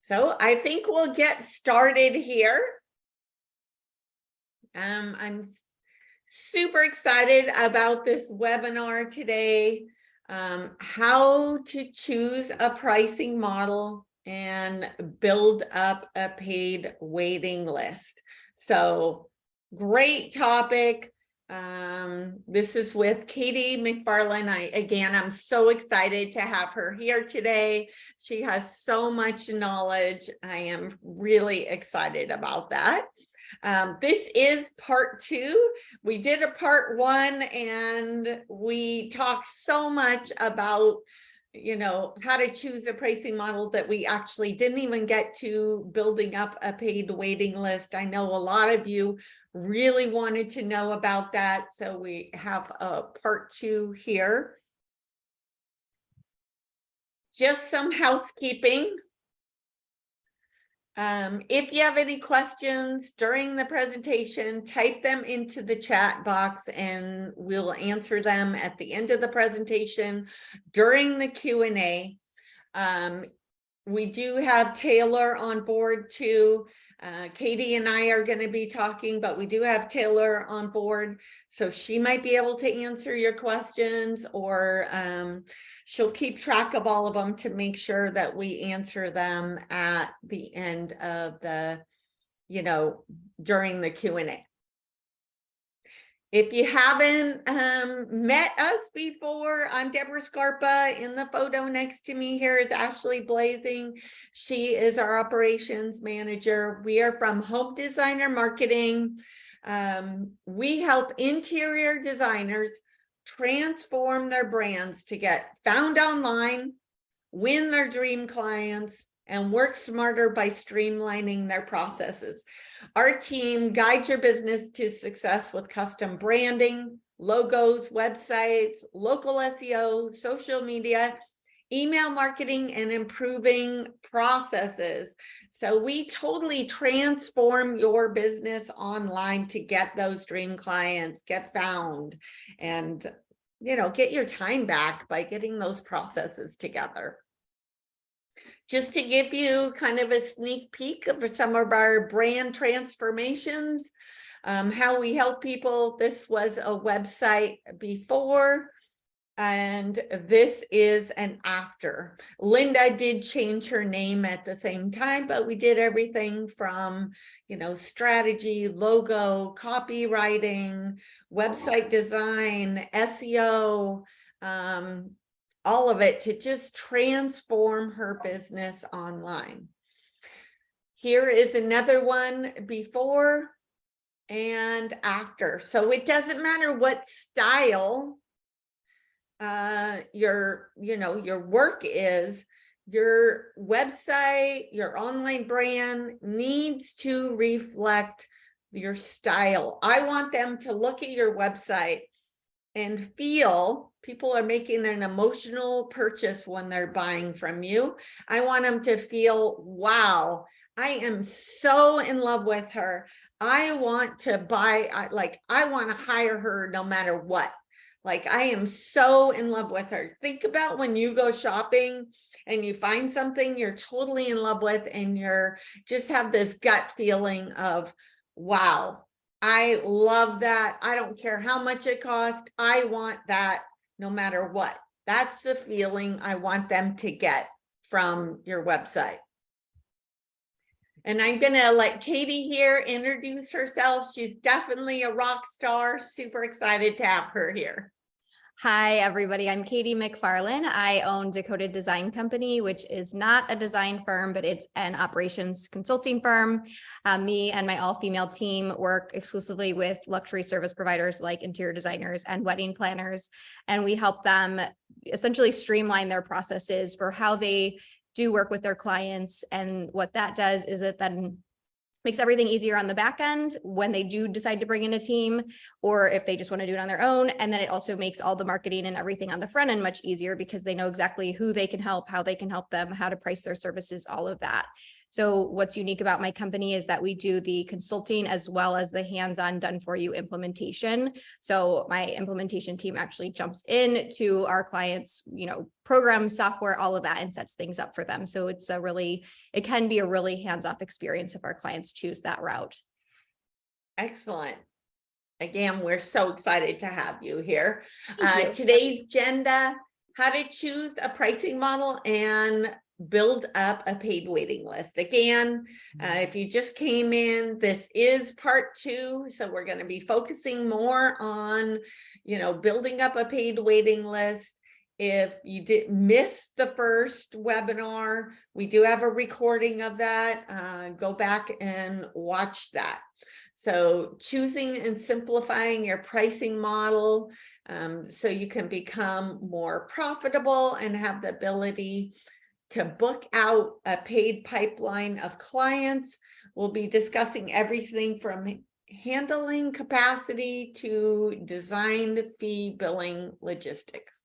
So I think we'll get started here. I'm super excited about this webinar today, how to choose a pricing model and build up a paid waiting list. So great topic. This is with Katie McFarlan. I'm so excited to have her here today. She has so much knowledge. I am really excited about that. This is part 2. We did a part 1 and we talked so much about, how to choose a pricing model that we actually didn't even get to building up a paid waiting list. I know a lot of you really wanted to know about that. So we have a part 2 here. Just some housekeeping. If you have any questions during the presentation, type them into the chat box and we'll answer them at the end of the presentation during the Q&A. We do have Taylor on board too. Katie and I are going to be talking, but we do have Taylor on board. So she might be able to answer your questions, or she'll keep track of all of them to make sure that we answer them at the end of the, during the Q&A. If you haven't met us before, I'm Debra Scarpa. In the photo next to me here is Ashley Blazing. She is our operations manager. We are from Home Designer Marketing. We help interior designers transform their brands to get found online, win their dream clients, and work smarter by streamlining their processes. Our team guides your business to success with custom branding, logos, websites, local SEO, social media, email marketing, and improving processes. So we totally transform your business online to get those dream clients, get found, and get your time back by getting those processes together. Just to give you kind of a sneak peek of some of our brand transformations, how we help people. This was a website before, and this is an after. Linda did change her name at the same time, but we did everything from, strategy, logo, copywriting, website design, SEO, all of it to just transform her business online. Here is another one before and after. So it doesn't matter what style your work is, your website, your online brand needs to reflect your style. I want them to look at your website and feel people are making an emotional purchase when they're buying from you. I want them to feel, wow, I am so in love with her. I want to buy, I want to hire her no matter what. I am so in love with her. Think about when you go shopping and you find something you're totally in love with and you're just have this gut feeling of, wow, I love that. I don't care how much it costs. I want that no matter what. That's the feeling I want them to get from your website. And I'm going to let Katie here introduce herself. She's definitely a rock star. Super excited to have her here. Hi, everybody. I'm Katie McFarlan. I own Dakota Design Company, which is not a design firm, but it's an operations consulting firm. Me and my all-female team work exclusively with luxury service providers like interior designers and wedding planners, and we help them essentially streamline their processes for how they do work with their clients. And what that does is it then makes everything easier on the back end when they do decide to bring in a team, or if they just want to do it on their own. And then it also makes all the marketing and everything on the front end much easier because they know exactly who they can help, how they can help them, how to price their services, all of that. So what's unique about my company is that we do the consulting as well as the hands-on done for you implementation. So my implementation team actually jumps in to our clients, program software, all of that, and sets things up for them. So it can be a really hands-off experience if our clients choose that route. Excellent. Again, we're so excited to have you here. Thank you. Today's agenda, how to choose a pricing model and build up a paid waiting list. Again, if you just came in, this is part 2. So we're going to be focusing more on, building up a paid waiting list. If you did miss the first webinar, we do have a recording of that. Go back and watch that. So choosing and simplifying your pricing model so you can become more profitable and have the ability to book out a paid pipeline of clients. We'll be discussing everything from handling capacity to design fee billing logistics.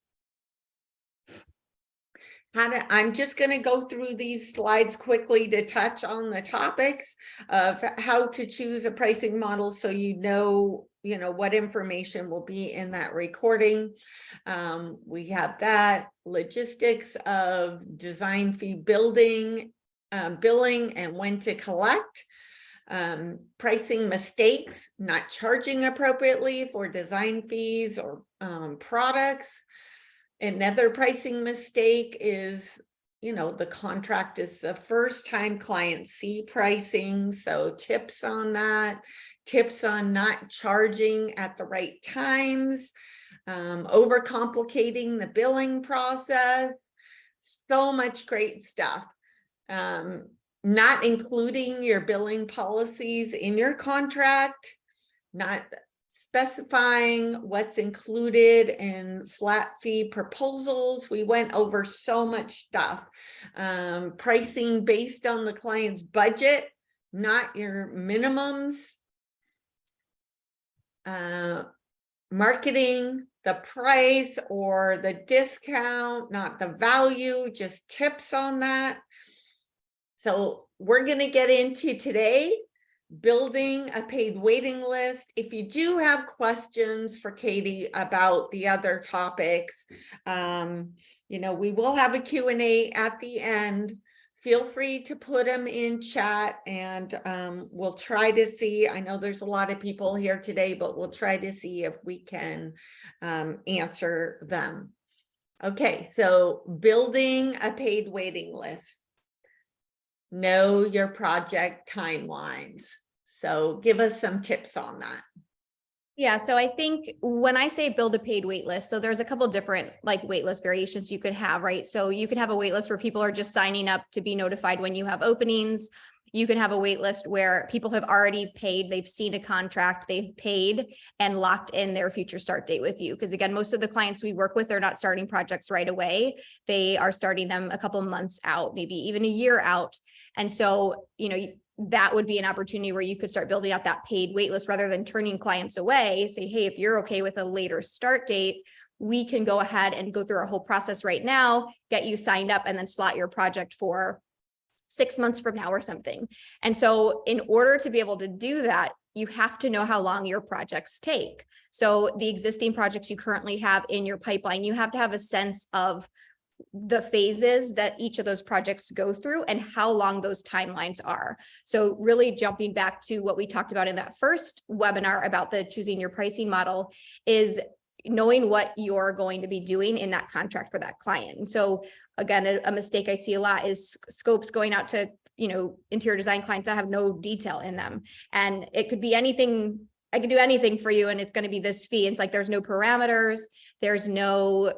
I'm just going to go through these slides quickly to touch on the topics of how to choose a pricing model so you know what information will be in that recording. We have that, logistics of design fee billing and when to collect, pricing mistakes, not charging appropriately for design fees or products. Another pricing mistake is, the contract is the first time clients see pricing. So tips on that, tips on not charging at the right times, overcomplicating the billing process, so much great stuff. Not including your billing policies in your contract, not specifying what's included in flat fee proposals. We went over so much stuff. Pricing based on the client's budget, not your minimums. Marketing the price or the discount, not the value, just tips on that. So we're going to get into today building a paid waiting list. If you do have questions for Katie about the other topics, we will have a Q&A at the end. Feel free to put them in chat and we'll try to see. I know there's a lot of people here today, but we'll try to see if we can answer them. Okay, so building a paid waiting list. Know your project timelines. So give us some tips on that. Yeah, so I think when I say build a paid wait list, so there's a couple different wait list variations you could have, right? So you could have a wait list where people are just signing up to be notified when you have openings. You can have a wait list where people have already paid, they've seen a contract, they've paid and locked in their future start date with you. Because again, most of the clients we work with, they're not starting projects right away. They are starting them a couple months out, maybe even a year out. And so, that would be an opportunity where you could start building out that paid wait list rather than turning clients away. Say, hey, if you're okay with a later start date, we can go ahead and go through our whole process right now, get you signed up and then slot your project for 6 months from now or something. And so in order to be able to do that, you have to know how long your projects take. So the existing projects you currently have in your pipeline, you have to have a sense of the phases that each of those projects go through and how long those timelines are. So really jumping back to what we talked about in that first webinar about the choosing your pricing model is knowing what you're going to be doing in that contract for that client. And so again, a mistake I see a lot is scopes going out to, interior design clients that have no detail in them. And it could be anything. I could do anything for you and it's going to be this fee. It's like, there's no parameters. There's no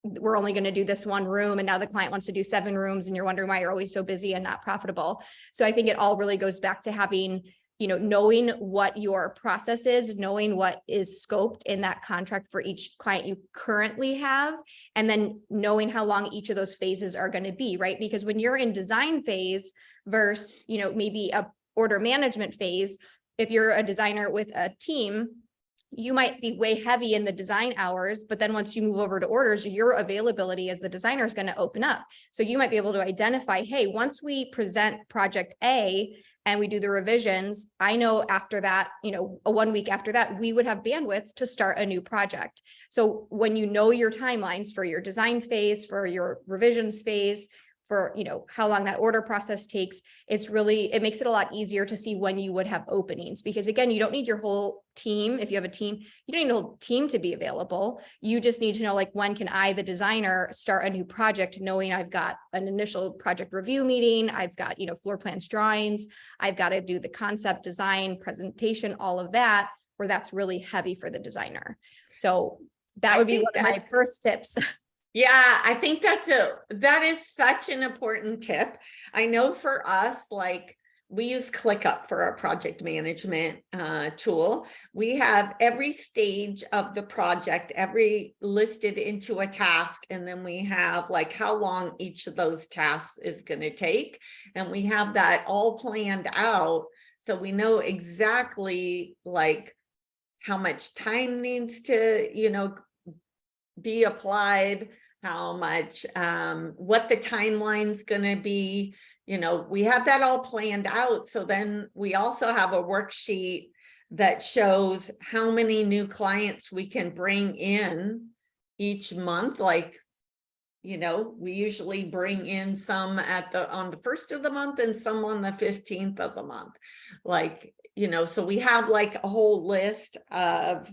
we're only going to do this one room. And now the client wants to do 7 rooms and you're wondering why you're always so busy and not profitable. So I think it all really goes back to having, knowing what your process is, knowing what is scoped in that contract for each client you currently have, and then knowing how long each of those phases are going to be, right? Because when you're in design phase versus, maybe a order management phase, if you're a designer with a team, you might be way heavy in the design hours, but then once you move over to orders, your availability as the designer is going to open up. So you might be able to identify, hey, once we present project A and we do the revisions, I know after that, you know, 1 week after that, we would have bandwidth to start a new project. So when you know your timelines for your design phase, for your revisions phase, for, you know, how long that order process takes, it makes it a lot easier to see when you would have openings, because again, you don't need your whole team. If you have a team, you don't need the whole team to be available. You just need to know, like, when can I, the designer, start a new project, knowing I've got an initial project review meeting, I've got, you know, floor plans, drawings, I've got to do the concept design, presentation, all of that, where that's really heavy for the designer. So that would be one of my first tips. Yeah, I think that is such an important tip. I know for us, like, we use ClickUp for our project management tool. We have every stage of the project, every listed into a task, and then we have like how long each of those tasks is going to take. And we have that all planned out. So we know exactly like how much time needs to, you know, be applied, how much, what the timeline's going to be. You know, we have that all planned out. So then we also have a worksheet that shows how many new clients we can bring in each month. Like, you know, we usually bring in some on the 1st of the month and some on the 15th of the month. Like, you know, so we have like a whole list of,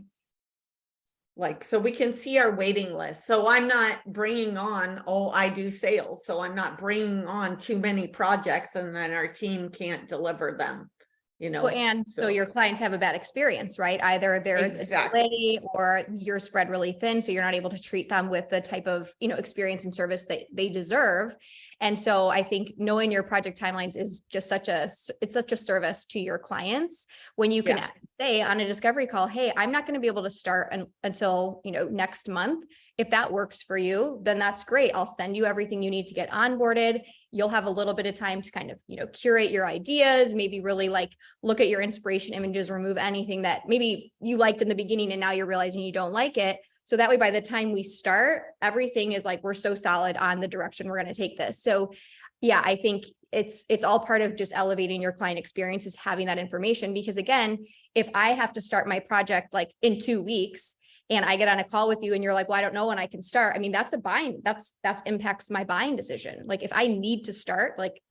like, so we can see our waiting list. So I'm not bringing on, I do sales. So I'm not bringing on too many projects and then our team can't deliver them, you know. Well, and so your clients have a bad experience, right? Either there's a delay or you're spread really thin, so you're not able to treat them with the type of, you know, experience and service that they deserve. And so I think knowing your project timelines is just it's such a service to your clients when you can say on a discovery call, hey, I'm not going to be able to start until, you know, next month. If that works for you, then that's great. I'll send you everything you need to get onboarded. You'll have a little bit of time to kind of, you know, curate your ideas, maybe really like look at your inspiration images, remove anything that maybe you liked in the beginning and now you're realizing you don't like it. So that way, by the time we start, everything is like, we're so solid on the direction we're going to take this. So yeah, I think it's all part of just elevating your client experience, is having that information. Because again, if I have to start my project like in 2 weeks, and I get on a call with you and you're like, well, I don't know when I can start. I mean, that's a buying, that impacts my buying decision. Like if I need to start, like,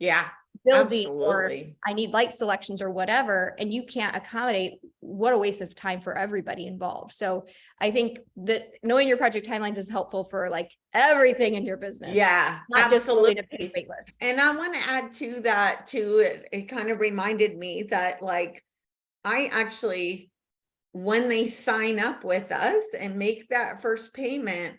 building, or I need light selections or whatever, and you can't accommodate, what a waste of time for everybody involved. So I think that knowing your project timelines is helpful for like everything in your business. Yeah, not absolutely. just a wait list. And I want to add to that too, it kind of reminded me that, like, I actually, when they sign up with us and make that first payment,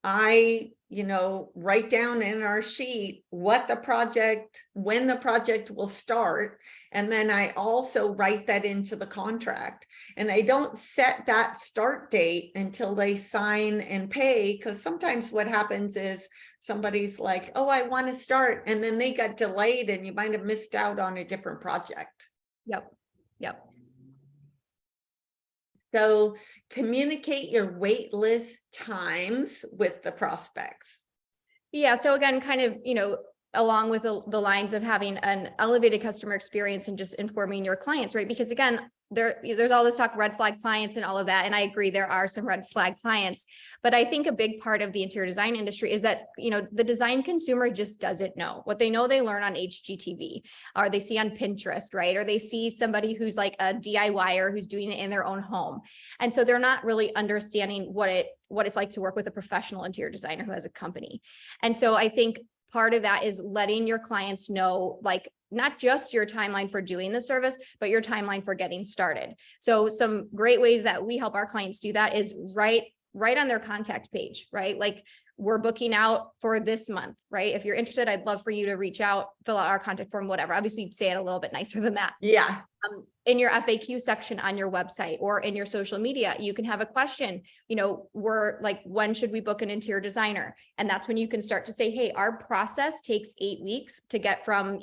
I, you know, write down in our sheet when the project will start. And then I also write that into the contract. And I don't set that start date until they sign and pay, because sometimes what happens is somebody's like, oh, I want to start. And then they got delayed and you might have missed out on a different project. Yep. So communicate your wait list times with the prospects. Yeah. So again, kind of, you know, along with the lines of having an elevated customer experience and just informing your clients, right? Because again, there's all this talk, red flag clients and all of that. And I agree, there are some red flag clients, but I think a big part of the interior design industry is that, you know, the design consumer just doesn't know. What they know, they learn on HGTV, or they see on Pinterest, right? Or they see somebody who's like a DIYer who's doing it in their own home. And so they're not really understanding what it's like to work with a professional interior designer who has a company. And so I think part of that is letting your clients know, like, not just your timeline for doing the service, but your timeline for getting started. So some great ways that we help our clients do that is right on their contact page, right? Like, we're booking out for this month, right? If you're interested, I'd love for you to reach out, fill out our contact form, whatever. Obviously, say it a little bit nicer than that. Yeah. in your FAQ section on your website or in your social media, you can have a question, we're like, when should we book an interior designer? And that's when you can start to say, hey, our process takes 8 weeks to get from,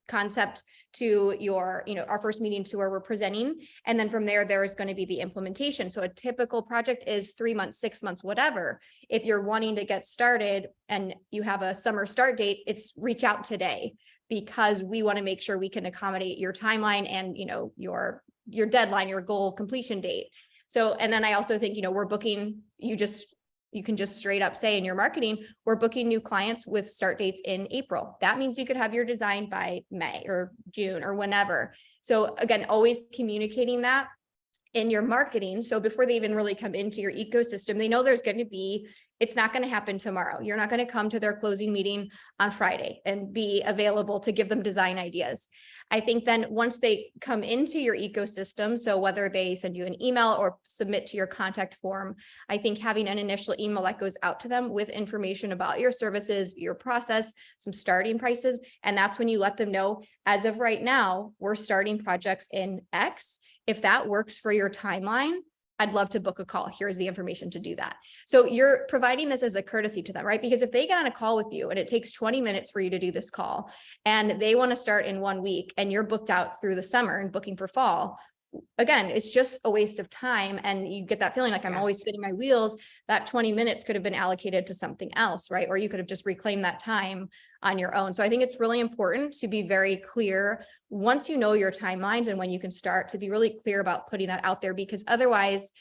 concept to your, our first meeting to where we're presenting. And then from there, there is going to be the implementation. So a typical project is 3 months, 6 months, whatever. If you're wanting to get started and you have a summer start date, it's reach out today, because we want to make sure we can accommodate your timeline and, your deadline, your goal completion date. So, and then I also think, we're booking, you can just straight up say in your marketing, we're booking new clients with start dates in April. That means you could have your design by May or June or whenever. So again, always communicating that in your marketing. So before they even really come into your ecosystem, they know there's going to be, it's not going to happen tomorrow. You're not going to come to their closing meeting on Friday and be available to give them design ideas. I think then once they come into your ecosystem, so whether they send you an email or submit to your contact form, I think having an initial email that goes out to them with information about your services, your process, some starting prices. And that's when you let them know, as of right now, we're starting projects in X. If that works for your timeline, I'd love to book a call. Here's the information to do that. So you're providing this as a courtesy to them, right? Because if they get on a call with you and it takes 20 minutes for you to do this call and they want to start in 1 week and you're booked out through the summer and booking for fall, again, it's just a waste of time. And you get that feeling like I'm always spinning my wheels. That 20 minutes could have been allocated to something else, right? Or you could have just reclaimed that time on your own. So I think it's really important to be very clear once you know your timelines and when you can start, to be really clear about putting that out there, because otherwise,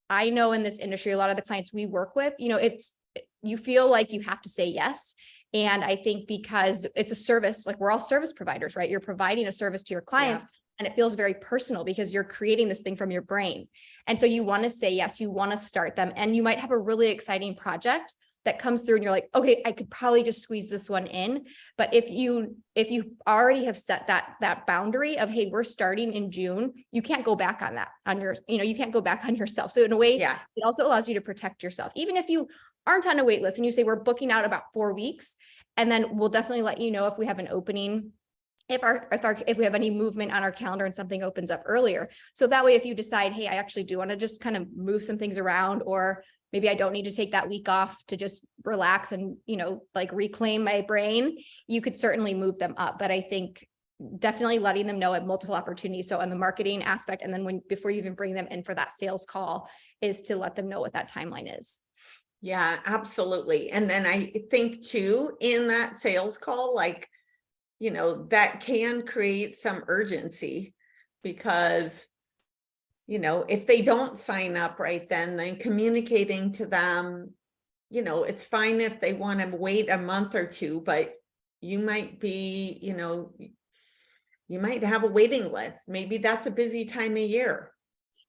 I know in this industry, a lot of the clients we work with, you feel like you have to say yes. And I think because it's a service, like we're all service providers, right? You're providing a service to your clients. And it feels very personal because you're creating this thing from your brain. And so you want to say yes, you want to start them. And you might have a really exciting project that comes through and you're like, okay, I could probably just squeeze this one in. But if you already have set that boundary of, hey, we're starting in June, you can't go back on that you can't go back on yourself. So in a way, it also allows you to protect yourself. Even if you aren't on a wait list and you say we're booking out about 4 weeks, and then we'll definitely let you know if we have an opening, if we have any movement on our calendar and something opens up earlier. So that way, if you decide, hey, I actually do want to just kind of move some things around, or maybe I don't need to take that week off to just relax and, like reclaim my brain, you could certainly move them up. But I think definitely letting them know at multiple opportunities. So on the marketing aspect, and then before you even bring them in for that sales call, is to let them know what that timeline is. Yeah, absolutely. And then I think too, in that sales call, that can create some urgency, because, if they don't sign up right then communicating to them, it's fine if they want to wait a month or two, but you might be, you might have a waiting list. Maybe that's a busy time of year.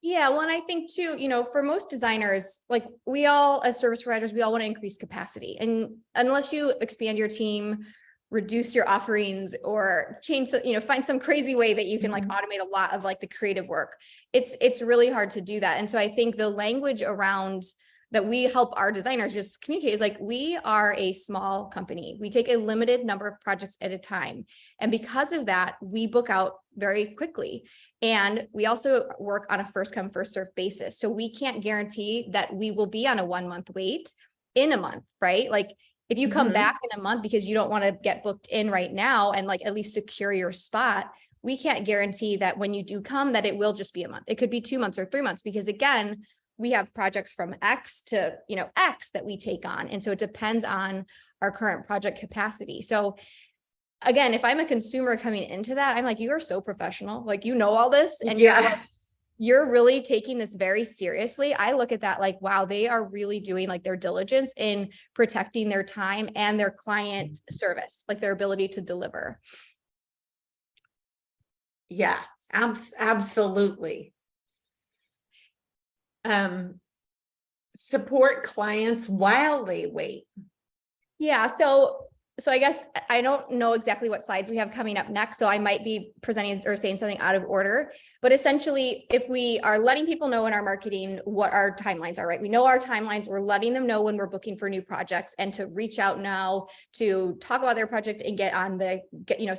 Yeah, well, and I think too, for most designers, like we all, as service providers, we all want to increase capacity. And unless you expand your team, reduce your offerings, or change, find some crazy way that you can like automate a lot of like the creative work, it's really hard to do that. And so I think the language around that we help our designers just communicate is like, we are a small company. We take a limited number of projects at a time. And because of that, we book out very quickly. And we also work on a first come, first served basis. So we can't guarantee that we will be on a 1 month wait in a month, right? Like if you come back in a month because you don't want to get booked in right now and like at least secure your spot, we can't guarantee that when you do come, that it will just be a month. It could be 2 months or 3 months, because again, we have projects from X to, X that we take on. And so it depends on our current project capacity. So again, if I'm a consumer coming into that, I'm like, you are so professional. Like, all this, and you're really taking this very seriously. I look at that like, wow, they are really doing like their diligence in protecting their time and their client service, like their ability to deliver. Yeah, absolutely. Support clients while they wait. Yeah. So I guess I don't know exactly what slides we have coming up next, so I might be presenting or saying something out of order, but essentially if we are letting people know in our marketing what our timelines are, right? We know our timelines, we're letting them know when we're booking for new projects and to reach out now to talk about their project and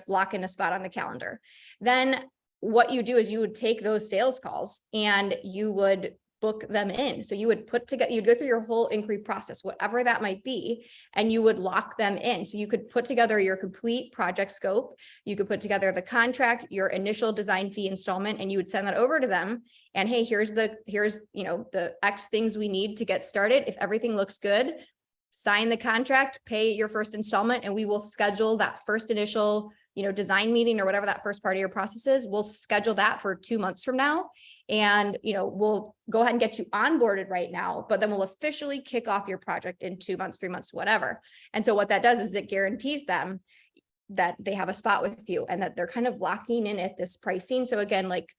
lock in a spot on the calendar. Then what you do is you would take those sales calls and you would book them in. So you would put together, you'd go through your whole inquiry process, whatever that might be, and you would lock them in. So you could put together your complete project scope. You could put together the contract, your initial design fee installment, and you would send that over to them. And hey, here's the X things we need to get started. If everything looks good, sign the contract, pay your first installment, and we will schedule that first initial, design meeting or whatever that first part of your process is. We'll schedule that for 2 months from now. And, we'll go ahead and get you onboarded right now, but then we'll officially kick off your project in 2 months, 3 months, whatever. And so what that does is it guarantees them that they have a spot with you and that they're kind of locking in at this pricing. So again, like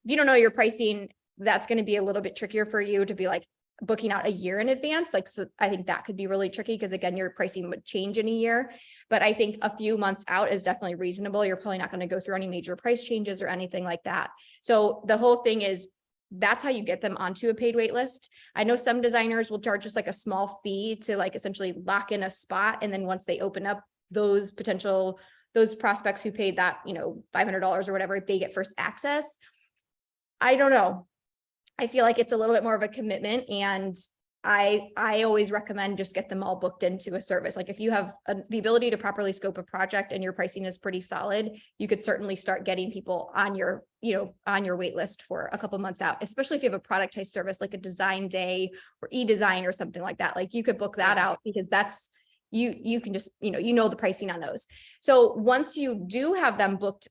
if you don't know your pricing, that's going to be a little bit trickier for you to be like booking out a year in advance. Like, so I think that could be really tricky because again, your pricing would change in a year, but I think a few months out is definitely reasonable. You're probably not going to go through any major price changes or anything like that. So the whole thing is, that's how you get them onto a paid wait list. I know some designers will charge just like a small fee to like essentially lock in a spot. And then once they open up those prospects who paid that, $500 or whatever, they get first access. I don't know. I feel like it's a little bit more of a commitment, and I always recommend just get them all booked into a service. Like if you have the ability to properly scope a project and your pricing is pretty solid, you could certainly start getting people on your wait list for a couple months out, especially if you have a productized service like a design day or e-design or something like that. Like you could book that out because that's, you can just, the pricing on those. So once you do have them booked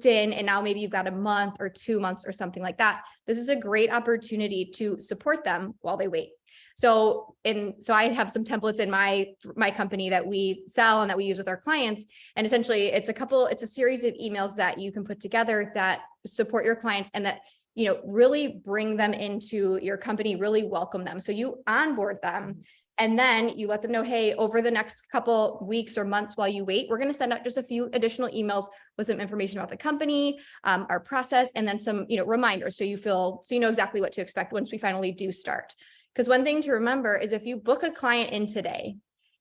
in, and now maybe you've got a month or 2 months or something like that, this is a great opportunity to support them while they wait. So I have some templates in my company that we sell and that we use with our clients. And essentially it's a series of emails that you can put together that support your clients and that, really bring them into your company, really welcome them. So you onboard them. And then you let them know, hey, over the next couple weeks or months while you wait, we're going to send out just a few additional emails with some information about the company, our process, and then some, reminders. So you know exactly what to expect once we finally do start. Because one thing to remember is if you book a client in today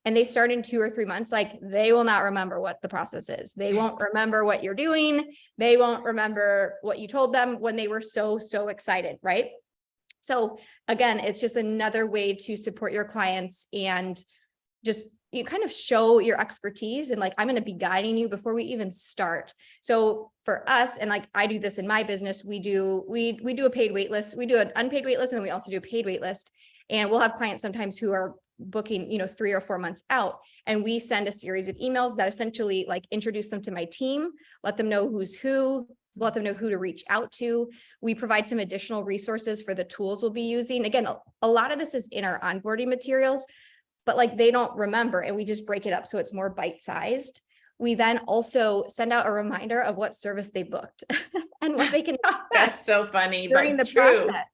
and they start in 2 or 3 months, like they will not remember what the process is. They won't remember what you're doing. They won't remember what you told them when they were so excited, right? So again, it's just another way to support your clients and just you kind of show your expertise and like, I'm going to be guiding you before we even start. So for us, and like I do this in my business, we do a paid wait list. We do an unpaid wait list, and then we also do a paid wait list. And we'll have clients sometimes who are booking, 3 or 4 months out. And we send a series of emails that essentially like introduce them to my team, let them know who's who, let them know who to reach out to. We provide some additional resources for the tools we'll be using. Again, a lot of this is in our onboarding materials, but like they don't remember, and we just break it up so it's more bite-sized. We then also send out a reminder of what service they booked and what they can expect. That's so funny, during but the true. process,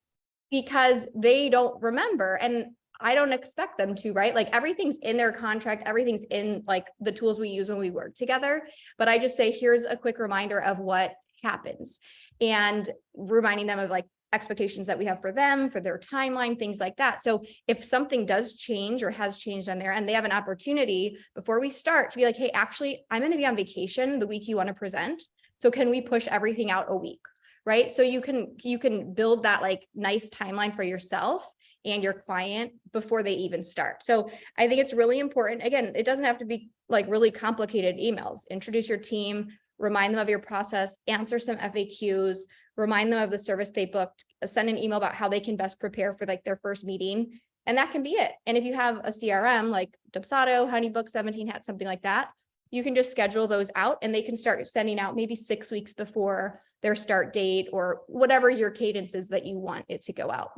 because they don't remember, and I don't expect them to, right? Like everything's in their contract, everything's in like the tools we use when we work together. But I just say, here's a quick reminder of what happens, and reminding them of like expectations that we have for them, for their timeline, things like that. So if something does change or has changed on there, and they have an opportunity before we start to be like, hey, actually, I'm going to be on vacation the week you want to present. So can we push everything out a week? Right. So you can build that like nice timeline for yourself and your client before they even start. So I think it's really important. Again, it doesn't have to be like really complicated emails. Introduce your team, remind them of your process, answer some FAQs, remind them of the service they booked, send an email about how they can best prepare for like their first meeting. And that can be it. And if you have a CRM like Dubsado, Honeybook, 17 Hats, something like that, you can just schedule those out and they can start sending out maybe 6 weeks before their start date or whatever your cadence is that you want it to go out.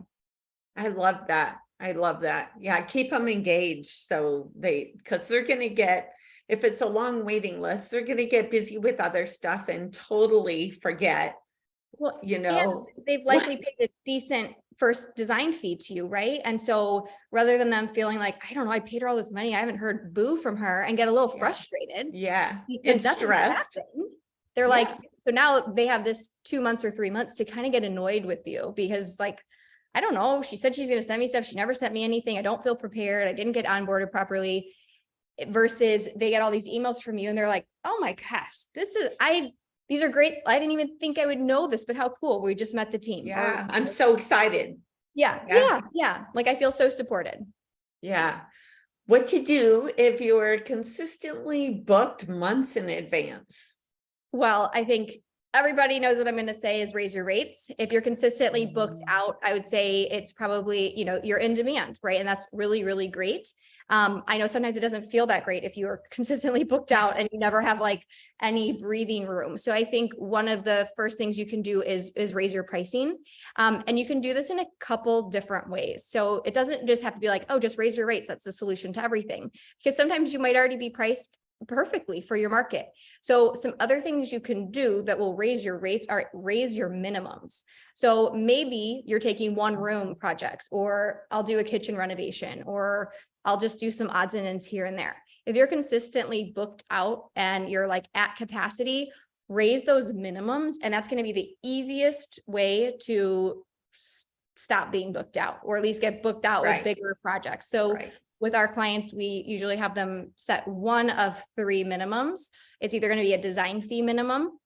I love that. I love that. Yeah. Keep them engaged. So because they're going to get, if it's a long waiting list, they're going to get busy with other stuff and totally forget, well, they've likely paid a decent first design fee to you, right? And so rather than them feeling like, I don't know, I paid her all this money, I haven't heard boo from her, and get a little frustrated. Yeah. Because it's stressed. They're like, so now they have this 2 months or 3 months to kind of get annoyed with you because like, I don't know, she said she's going to send me stuff. She never sent me anything. I don't feel prepared. I didn't get onboarded properly. Versus they get all these emails from you and they're like, oh my gosh, these are great. I didn't even think I would know this, but how cool. We just met the team. Yeah, Or, I'm so excited. yeah. Like I feel so supported. Yeah. What to do if you're consistently booked months in advance? Well, I think everybody knows what I'm going to say is raise your rates. If you're consistently booked out, I would say it's probably, you're in demand, right? And that's really, really great. I know sometimes it doesn't feel that great if you're consistently booked out and you never have like any breathing room. So I think one of the first things you can do is raise your pricing. And you can do this in a couple different ways. So it doesn't just have to be like, oh, just raise your rates. That's the solution to everything. Because sometimes you might already be priced perfectly for your market. So some other things you can do that will raise your rates are raise your minimums. So maybe you're taking one room projects, or I'll do a kitchen renovation, or I'll just do some odds and ends here and there. If you're consistently booked out and you're like at capacity, raise those minimums. And that's going to be the easiest way to stop being booked out, or at least get booked out with bigger projects. So with our clients, we usually have them set one of three minimums. It's either going to be a design fee minimum,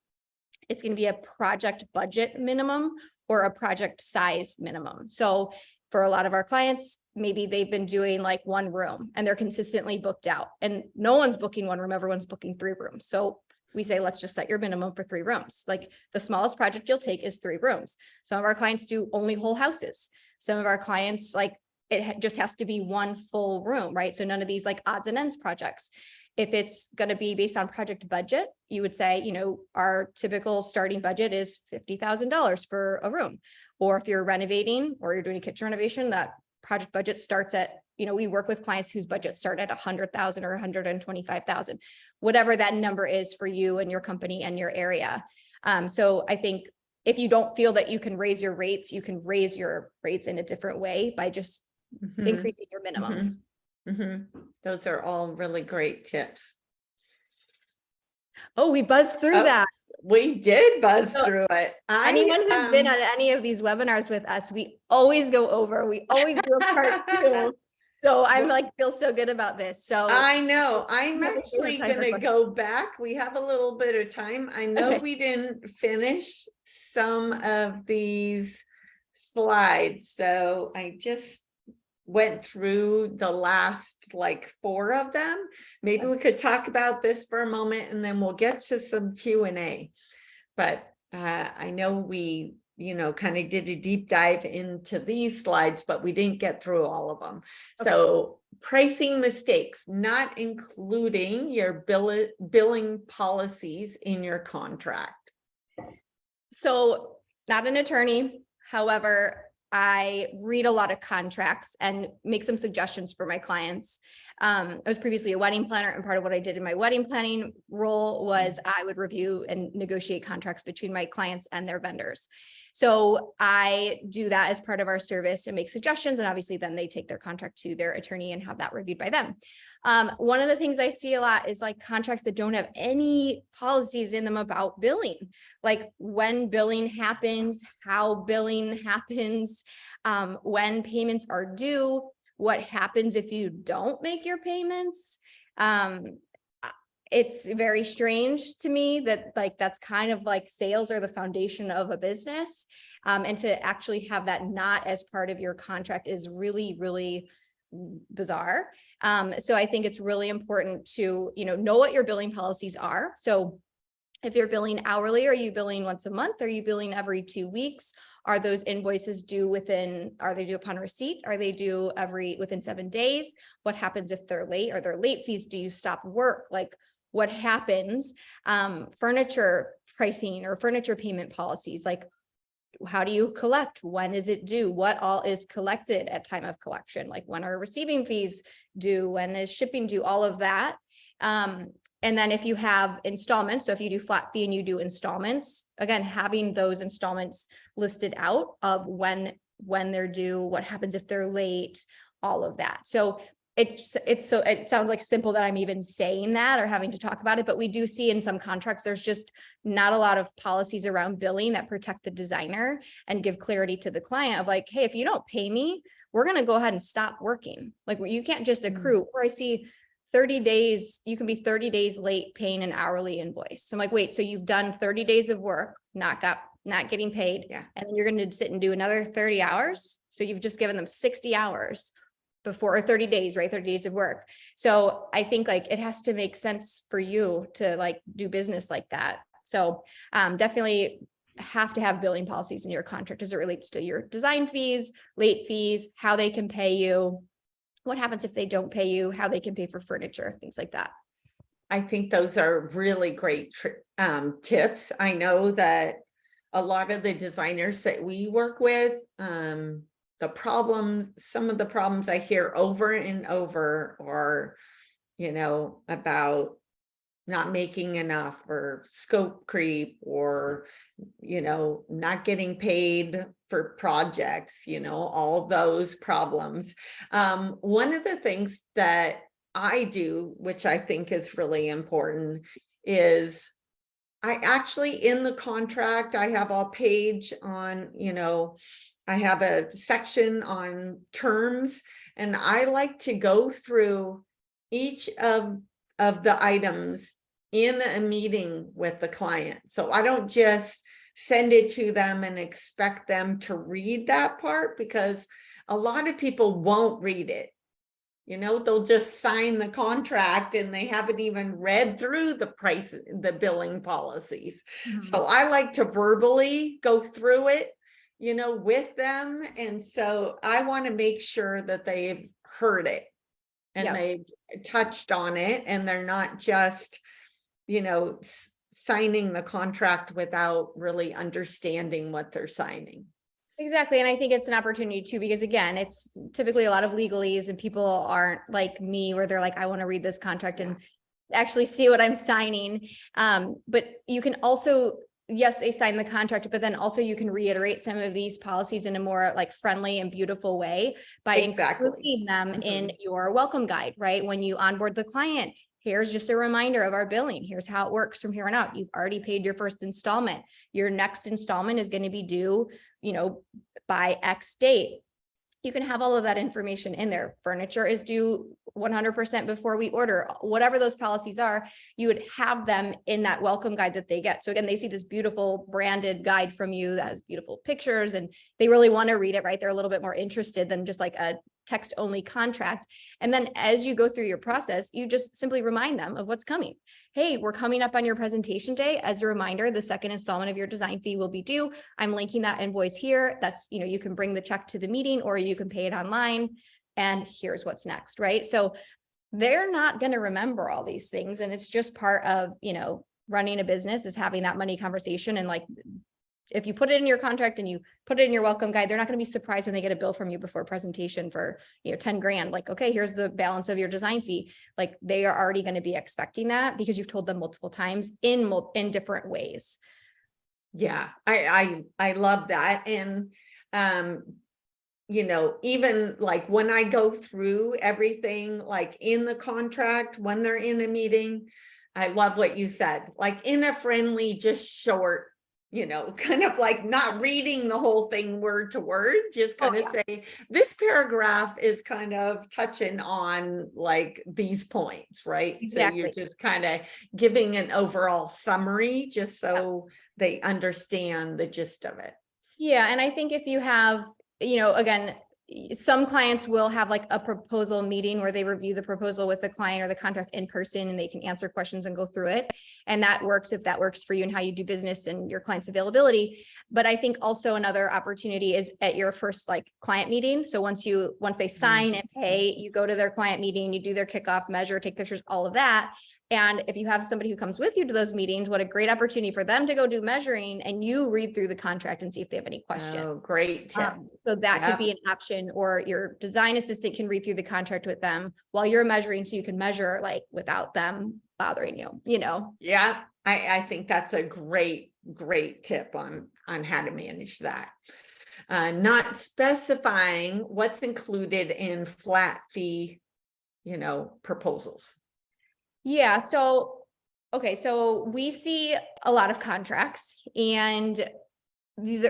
it's going to be a project budget minimum, or a project size minimum. So for a lot of our clients, maybe they've been doing like one room and they're consistently booked out, and no one's booking one room, everyone's booking 3 rooms. So we say, let's just set your minimum for 3 rooms. Like the smallest project you'll take is 3 rooms. Some of our clients do only whole houses. Some of our clients, like, it just has to be one full room, right? So none of these like odds and ends projects. If it's going to be based on project budget, you would say, our typical starting budget is $50,000 for a room. Or if you're renovating or you're doing a kitchen renovation, that project budget starts at, we work with clients whose budgets start at 100,000 or 125,000, whatever that number is for you and your company and your area. So I think if you don't feel that you can raise your rates, you can raise your rates in a different way by just increasing your minimums. Those are all really great tips. Oh, we buzzed through that. We did buzz through it. Anyone who's been on any of these webinars with us, we always go over, we always do a part 2. So I'm like, feel so good about this. So I know I'm actually going to go back. We have a little bit of time. I know we didn't finish some of these slides, so I just went through the last like 4 of them. Maybe we could talk about this for a moment and then we'll get to some Q&A. But I know we, kind of did a deep dive into these slides, but we didn't get through all of them. So pricing mistakes, not including your billing policies in your contract. So not an attorney, however, I read a lot of contracts and make some suggestions for my clients. I was previously a wedding planner, and part of what I did in my wedding planning role was I would review and negotiate contracts between my clients and their vendors. So I do that as part of our service and make suggestions. And obviously then they take their contract to their attorney and have that reviewed by them. One of the things I see a lot is like contracts that don't have any policies in them about billing, like when billing happens, how billing happens, when payments are due, what happens if you don't make your payments. It's very strange to me that like, that's kind of like sales are the foundation of a business. And to actually have that not as part of your contract is really, really bizarre. So I think it's really important to, know what your billing policies are. So if you're billing hourly, are you billing once a month? Are you billing every 2 weeks? Are those invoices due are they due upon receipt? Are they due within 7 days? What happens if they're late? Are there late fees? Do you stop work? Like what happens? Furniture pricing or furniture payment policies, like how do you collect? When is it due? What all is collected at time of collection? Like when are receiving fees due? When is shipping due? All of that. And then if you have installments, so if you do flat fee and you do installments, again, having those installments listed out of when they're due, what happens if they're late, all of that. So it sounds like simple that I'm even saying that or having to talk about it, but we do see in some contracts, there's just not a lot of policies around billing that protect the designer and give clarity to the client of like, hey, if you don't pay me, we're going to go ahead and stop working. Like you can't just accrue, or I see 30 days, you can be 30 days late paying an hourly invoice. So I'm like, wait, so you've done 30 days of work, not getting paid. Yeah. And then you're going to sit and do another 30 hours. So you've just given them 60 hours before, or 30 days, right? 30 days of work. So I think like it has to make sense for you to like do business like that. So definitely have to have billing policies in your contract as it relates to your design fees, late fees, how they can pay you, what happens if they don't pay you, how they can pay for furniture, things like that. I think those are really great tips. I know that a lot of the designers that we work with, some of the problems I hear over and over are, about not making enough, or scope creep, or, not getting paid for projects, all those problems. One of the things that I do, which I think is really important, is I actually, in the contract, I have a page on, I have a section on terms, and I like to go through each of the items in a meeting with the client. So I don't just send it to them and expect them to read that part, because a lot of people won't read it. They'll just sign the contract and they haven't even read through the price, the billing policies. So I like to verbally go through it, with them. And so I want to make sure that they've heard it and they've touched on it, and they're not just, signing the contract without really understanding what they're signing. Exactly. And I think it's an opportunity too, because again, it's typically a lot of legalese and people aren't like me where they're like, I want to read this contract and actually see what I'm signing. But you can also, yes, they sign the contract, but then also you can reiterate some of these policies in a more like friendly and beautiful way by including them in your welcome guide, right? When you onboard the client, here's just a reminder of our billing. Here's how it works from here on out. You've already paid your first installment. Your next installment is going to be due, by X date. You can have all of that information in there. Furniture is due 100% before we order. Whatever those policies are, you would have them in that welcome guide that they get. So again, they see this beautiful branded guide from you that has beautiful pictures, and they really want to read it, right? They're a little bit more interested than just like a text only contract. And then as you go through your process, you just simply remind them of what's coming. Hey, we're coming up on your presentation day. As a reminder, the second installment of your design fee will be due. I'm linking that invoice here. That's, you can bring the check to the meeting or you can pay it online. And here's what's next, right? So they're not going to remember all these things. And it's just part of, running a business is having that money conversation. And like, if you put it in your contract and you put it in your welcome guide, they're not going to be surprised when they get a bill from you before presentation for, 10 grand. Like, okay, here's the balance of your design fee. Like they are already going to be expecting that because you've told them multiple times in different ways. Yeah, I love that. And, even like when I go through everything, like in the contract, when they're in a meeting, I love what you said, like in a friendly, just short, kind of like not reading the whole thing word to word, just kind of say, this paragraph is kind of touching on like these points, right? Exactly. So you're just kind of giving an overall summary, just so they understand the gist of it. Yeah. And I think if you have, again, some clients will have like a proposal meeting where they review the proposal with the client or the contract in person, and they can answer questions and go through it. And that works if that works for you and how you do business and your client's availability. But I think also another opportunity is at your first like client meeting. So once they sign and pay, you go to their client meeting, you do their kickoff, measure, take pictures, all of that. And if you have somebody who comes with you to those meetings, what a great opportunity for them to go do measuring and you read through the contract and see if they have any questions. Oh, great tip. So that could be an option, or your design assistant can read through the contract with them while you're measuring, so you can measure like without them bothering you, Yeah, I think that's a great tip on how to manage that. Not specifying what's included in flat fee, proposals. Yeah. So, okay. So we see a lot of contracts, and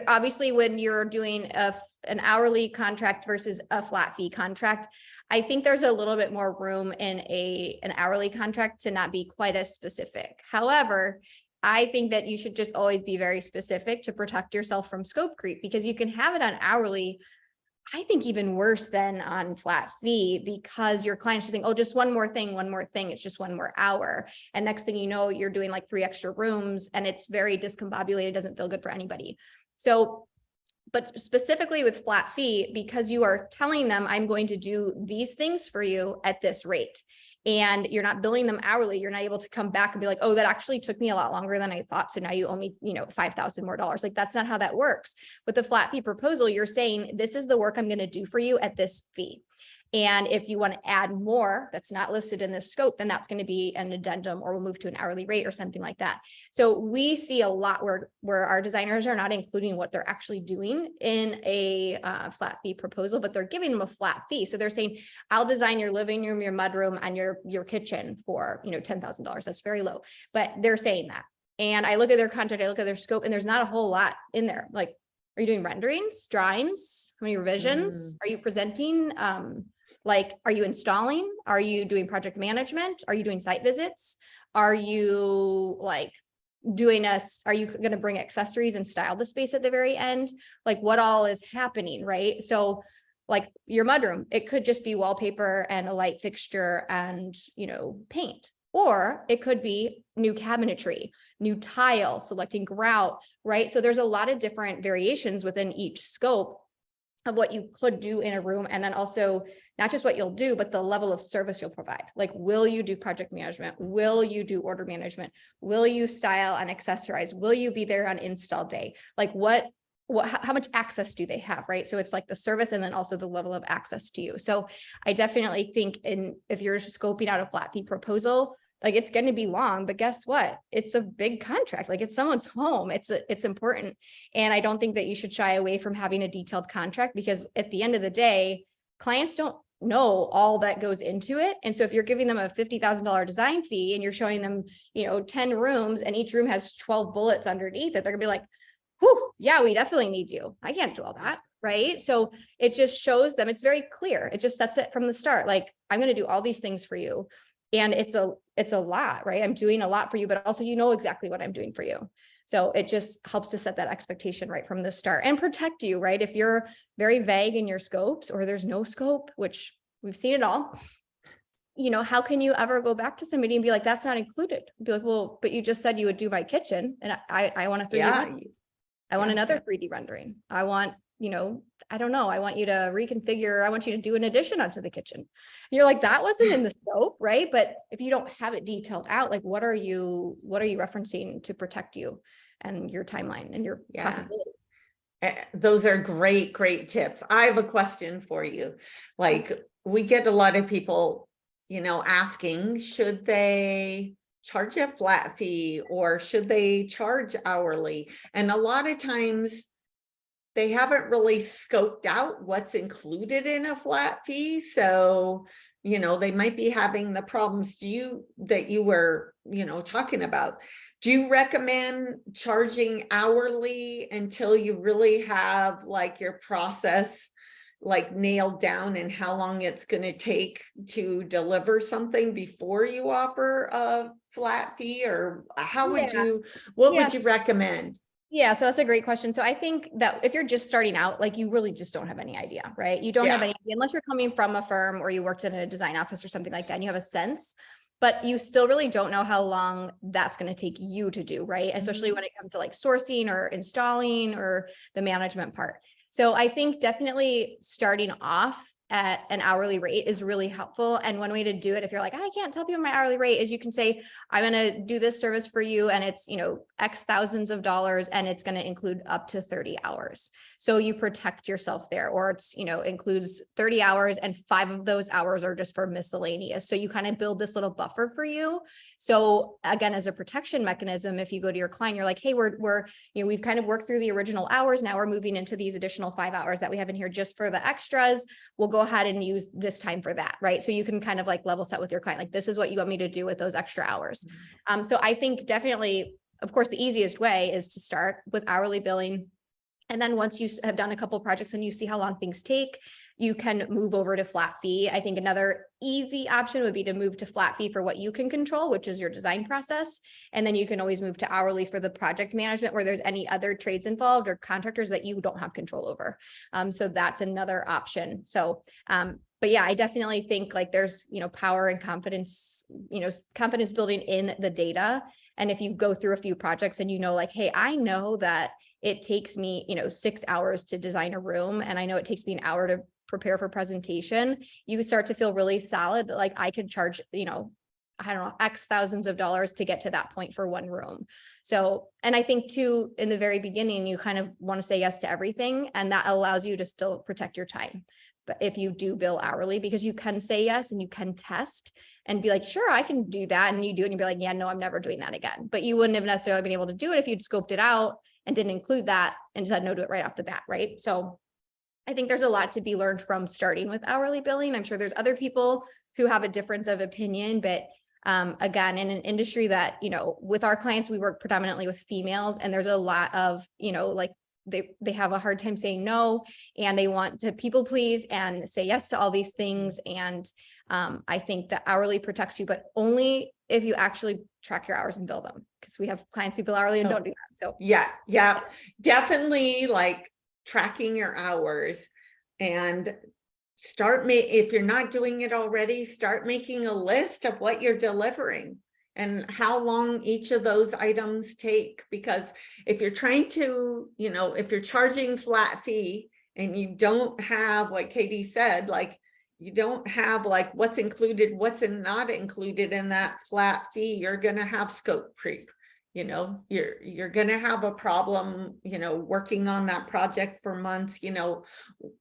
obviously when you're doing an hourly contract versus a flat fee contract, I think there's a little bit more room in an hourly contract to not be quite as specific. However, I think that you should just always be very specific to protect yourself from scope creep, because you can have it on hourly, I think even worse than on flat fee, because your client's just think, oh, just one more thing. It's just one more hour. And next thing you know, you're doing like 3 extra rooms and it's very discombobulated. Doesn't feel good for anybody. So, but specifically with flat fee, because you are telling them, I'm going to do these things for you at this rate, and you're not billing them hourly, you're not able to come back and be like, oh, that actually took me a lot longer than I thought, so now you owe me, $5,000 more. Like, that's not how that works. With the flat fee proposal, you're saying, this is the work I'm going to do for you at this fee. And if you want to add more that's not listed in this scope, then that's going to be an addendum, or we'll move to an hourly rate or something like that. So we see a lot where our designers are not including what they're actually doing in a flat fee proposal, but they're giving them a flat fee. So they're saying, I'll design your living room, your mudroom, and your kitchen for, $10,000. That's very low, but they're saying that. And I look at their contract, I look at their scope, and there's not a whole lot in there. Like, are you doing renderings, drawings? How many revisions? Are you presenting? Like, are you installing? Are you doing project management? Are you doing site visits? Are you like are you going to bring accessories and style the space at the very end? Like, what all is happening, right? So like your mudroom, it could just be wallpaper and a light fixture and, paint, or it could be new cabinetry, new tile, selecting grout, right? So there's a lot of different variations within each scope of what you could do in a room. And then also not just what you'll do, but the level of service you'll provide. Like, will you do project management? Will you do order management? Will you style and accessorize? Will you be there on install day? Like, how much access do they have, right? So it's like the service and then also the level of access to you. So I definitely think if you're scoping out a flat fee proposal, like, it's going to be long, but guess what? It's a big contract. Like, it's someone's home. It's important. And I don't think that you should shy away from having a detailed contract, because at the end of the day, clients don't know all that goes into it. And so if you're giving them a $50,000 design fee and you're showing them, 10 rooms, and each room has 12 bullets underneath it, they're gonna be like, whew, yeah, we definitely need you. I can't do all that. Right. So it just shows them, it's very clear. It just sets it from the start. Like, I'm going to do all these things for you. And it's a lot, right? I'm doing a lot for you, but also, exactly what I'm doing for you. So it just helps to set that expectation right from the start and protect you, right? If you're very vague in your scopes, or there's no scope, which we've seen it all, how can you ever go back to somebody and be like, that's not included? Be like, well, but you just said you would do my kitchen, and I want a 3D rendering. I want another 3D rendering. I want, I don't know. I want you to reconfigure. I want you to do an addition onto the kitchen. And you're like, that wasn't in the scope, right? But if you don't have it detailed out, like, what are you referencing to protect you and your timeline and your profitability? Those are great tips. I have a question for you. Like, we get a lot of people, asking, should they charge a flat fee or should they charge hourly? And a lot of times they haven't really scoped out what's included in a flat fee. So, they might be having the problems that you were, talking about. Do you recommend charging hourly until you really have like your process like nailed down and how long it's going to take to deliver something before you offer a flat fee? Or how would would you recommend? Yeah, so that's a great question. So I think that if you're just starting out, like, you really just don't have any idea, right? You don't have any idea unless you're coming from a firm or you worked in a design office or something like that, and you have a sense, but you still really don't know how long that's going to take you to do, right? Especially when it comes to like sourcing or installing or the management part. So I think definitely starting off at an hourly rate is really helpful. And one way to do it, if you're like, I can't tell people my hourly rate, is you can say, I'm going to do this service for you, and it's, X thousands of dollars, and it's going to include up to 30 hours. So you protect yourself there, or it's, includes 30 hours and 5 of those hours are just for miscellaneous. So you kind of build this little buffer for you. So again, as a protection mechanism, if you go to your client, you're like, hey, we've kind of worked through the original hours. Now we're moving into these additional 5 hours that we have in here just for the extras. We'll go ahead and use this time for that, right? So you can kind of like level set with your client, like, this is what you want me to do with those extra hours. So I think definitely, of course, the easiest way is to start with hourly billing, And then once you have done a couple of projects and you see how long things take, you can move over to flat fee. I think another easy option would be to move to flat fee for what you can control, which is your design process. And then you can always move to hourly for the project management where there's any other trades involved or contractors that you don't have control over. So that's another option. So, but yeah, I definitely think like there's, power and confidence, confidence building in the data. And if you go through a few projects and like, hey, I know that it takes me, 6 hours to design a room, and I know it takes me an hour to prepare for presentation, you start to feel really solid that like I could charge, I don't know, X thousands of dollars to get to that point for one room. So, and I think too, in the very beginning, you kind of want to say yes to everything, and that allows you to still protect your time. But if you do bill hourly, because you can say yes and you can test and be like, sure, I can do that. And you do it and you'd be like, yeah, no, I'm never doing that again. But you wouldn't have necessarily been able to do it if you'd scoped it out and didn't include that and said no to it right off the bat, right? So I think there's a lot to be learned from starting with hourly billing. I'm sure there's other people who have a difference of opinion, but again, in an industry that, with our clients, we work predominantly with females, and there's a lot of, like they have a hard time saying no, and they want to people please and say yes to all these things. And I think that hourly protects you, but only if you actually track your hours and bill them, because we have clients who bill hourly and don't do that. So yeah, definitely like tracking your hours, and if you're not doing it already, start making a list of what you're delivering and how long each of those items take. Because if you're trying to, if you're charging flat fee and you don't have, like Katie said, like you don't have like what's included, what's not included in that flat fee, you're going to have scope creep. You're going to have a problem, working on that project for months.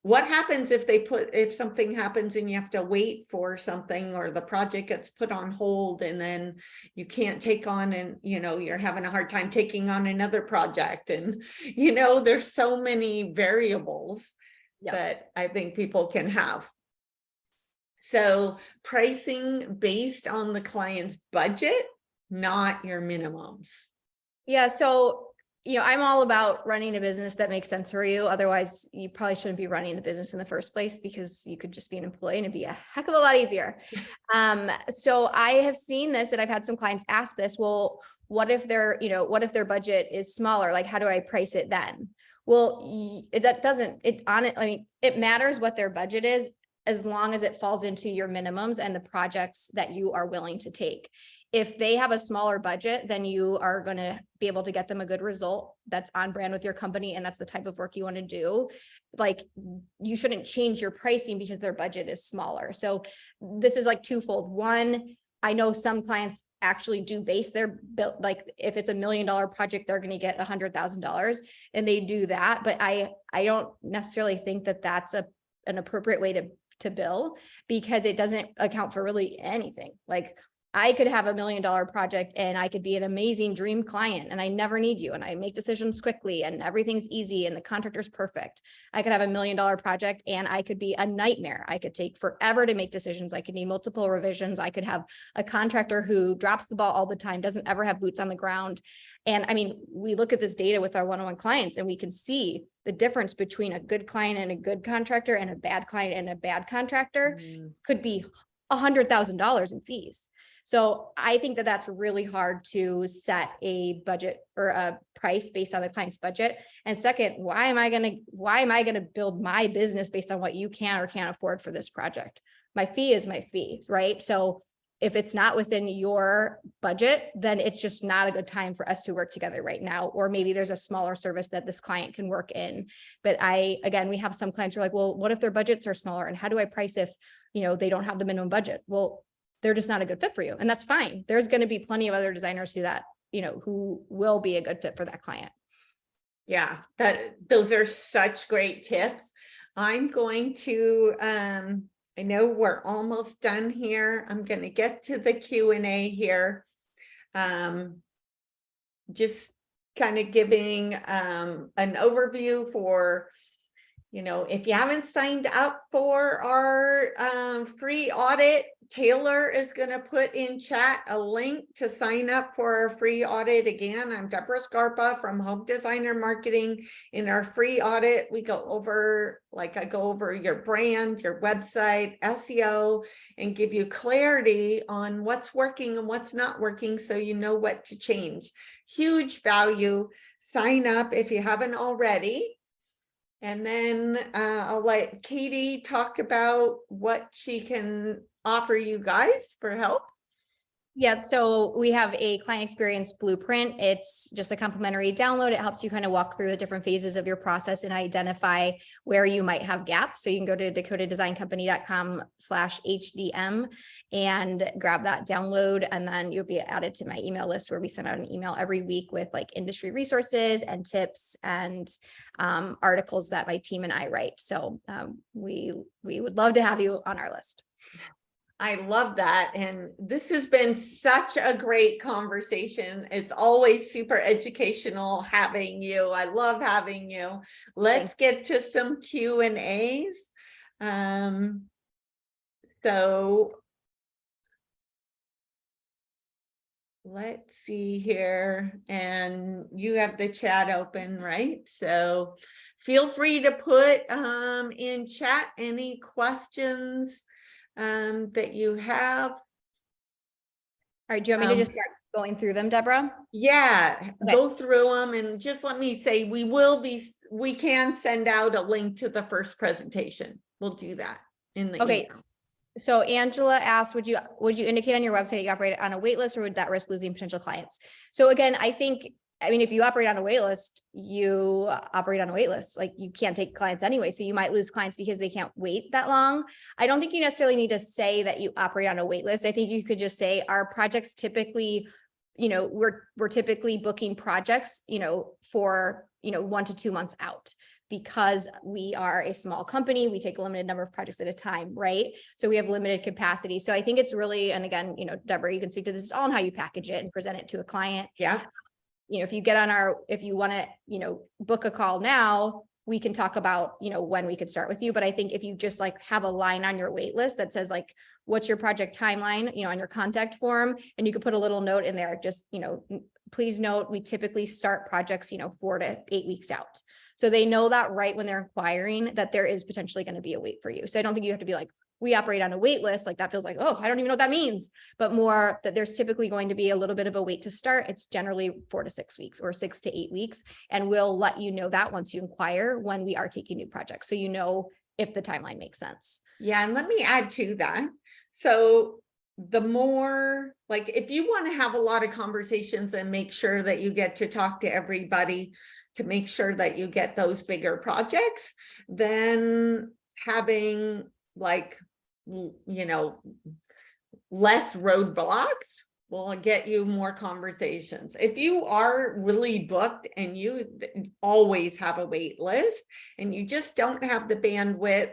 What happens if something happens and you have to wait for something, or the project gets put on hold and then you can't take on, and, you're having a hard time taking on another project. And, there's so many variables that I think people can have. So pricing based on the client's budget, not your minimums. Yeah. So, I'm all about running a business that makes sense for you. Otherwise, you probably shouldn't be running the business in the first place, because you could just be an employee and it'd be a heck of a lot easier. So I have seen this, and I've had some clients ask this, well, what if their budget is smaller? Like, how do I price it then? Well, it matters what their budget is, as long as it falls into your minimums and the projects that you are willing to take. If they have a smaller budget, then you are going to be able to get them a good result that's on brand with your company, and that's the type of work you want to do. Like, you shouldn't change your pricing because their budget is smaller. So this is like twofold. One, I know some clients actually do base their bill, like if it's $1 million project, they're going to get $100,000, and they do that. But I don't necessarily think that that's an appropriate way to bill, because it doesn't account for really anything. Like, I could have $1 million project and I could be an amazing dream client and I never need you, and I make decisions quickly and everything's easy and the contractor's perfect. I could have $1 million project and I could be a nightmare. I could take forever to make decisions. I could need multiple revisions. I could have a contractor who drops the ball all the time, doesn't ever have boots on the ground. And I mean, we look at this data with our one-on-one clients and we can see the difference between a good client and a good contractor and a bad client and a bad contractor could be $100,000 in fees. So I think that that's really hard to set a budget or a price based on the client's budget. And second, why am I going to build my business based on what you can or can't afford for this project? My fee is my fee, right? So if it's not within your budget, then it's just not a good time for us to work together right now. Or maybe there's a smaller service that this client can work in. But we have some clients who are like, well, what if their budgets are smaller? And how do I price if, they don't have the minimum budget? Well, they're just not a good fit for you. And that's fine. There's going to be plenty of other designers who will be a good fit for that client. Yeah, those are such great tips. I'm going to, I know we're almost done here. I'm going to get to the Q&A here. Just kind of giving an overview for, if you haven't signed up for our free audit, Taylor is going to put in chat a link to sign up for our free audit. Again, I'm Debra Scarpa from Home Designer Marketing. In our free audit, we go over, like I go over your brand, your website, SEO, and give you clarity on what's working and what's not working so you know what to change. Huge value. Sign up if you haven't already. And then I'll let Katie talk about what she can offer you guys for help. Yeah, so we have a client experience blueprint. It's just a complimentary download. It helps you kind of walk through the different phases of your process and identify where you might have gaps. So you can go to dakotadesigncompany.com/HDM and grab that download. And then you'll be added to my email list where we send out an email every week with like industry resources and tips and articles that my team and I write. So we would love to have you on our list. I love that. And this has been such a great conversation. It's always super educational having you. I love having you. Let's get to some Q&As. So let's see here. And you have the chat open, right? So feel free to put in chat any questions that you have. All right, do you want me to just start going through them, Debra? Yeah, Okay. Go through them, and just let me say, we can send out a link to the first presentation. We'll do that in the email. So Angela asked, would you indicate on your website that you operate on a wait list, or would that risk losing potential clients? So again, I mean, if you operate on a wait list, you operate on a wait list. Like, you can't take clients anyway. So you might lose clients because they can't wait that long. I don't think you necessarily need to say that you operate on a wait list. I think you could just say our projects typically, we're typically booking projects, for, 1 to 2 months out, because we are a small company. We take a limited number of projects at a time, right? So we have limited capacity. So I think it's really, and again, Debra, you can speak to this, it's all on how you package it and present it to a client. Yeah. If you want to, book a call now, we can talk about, when we could start with you. But I think if you just like have a line on your wait list that says like, what's your project timeline, on your contact form, and you could put a little note in there, just, please note, we typically start projects, 4 to 8 weeks out. So they know that right when they're inquiring that there is potentially going to be a wait for you. So I don't think you have to be like, we operate on a wait list. Like, that feels like, oh, I don't even know what that means, but more that there's typically going to be a little bit of a wait to start. It's generally 4 to 6 weeks or 6 to 8 weeks. And we'll let you know that once you inquire when we are taking new projects. So, if the timeline makes sense. Yeah. And let me add to that. So the more, like, if you want to have a lot of conversations and make sure that you get to talk to everybody to make sure that you get those bigger projects, then having like, less roadblocks will get you more conversations. If you are really booked and you always have a wait list and you just don't have the bandwidth,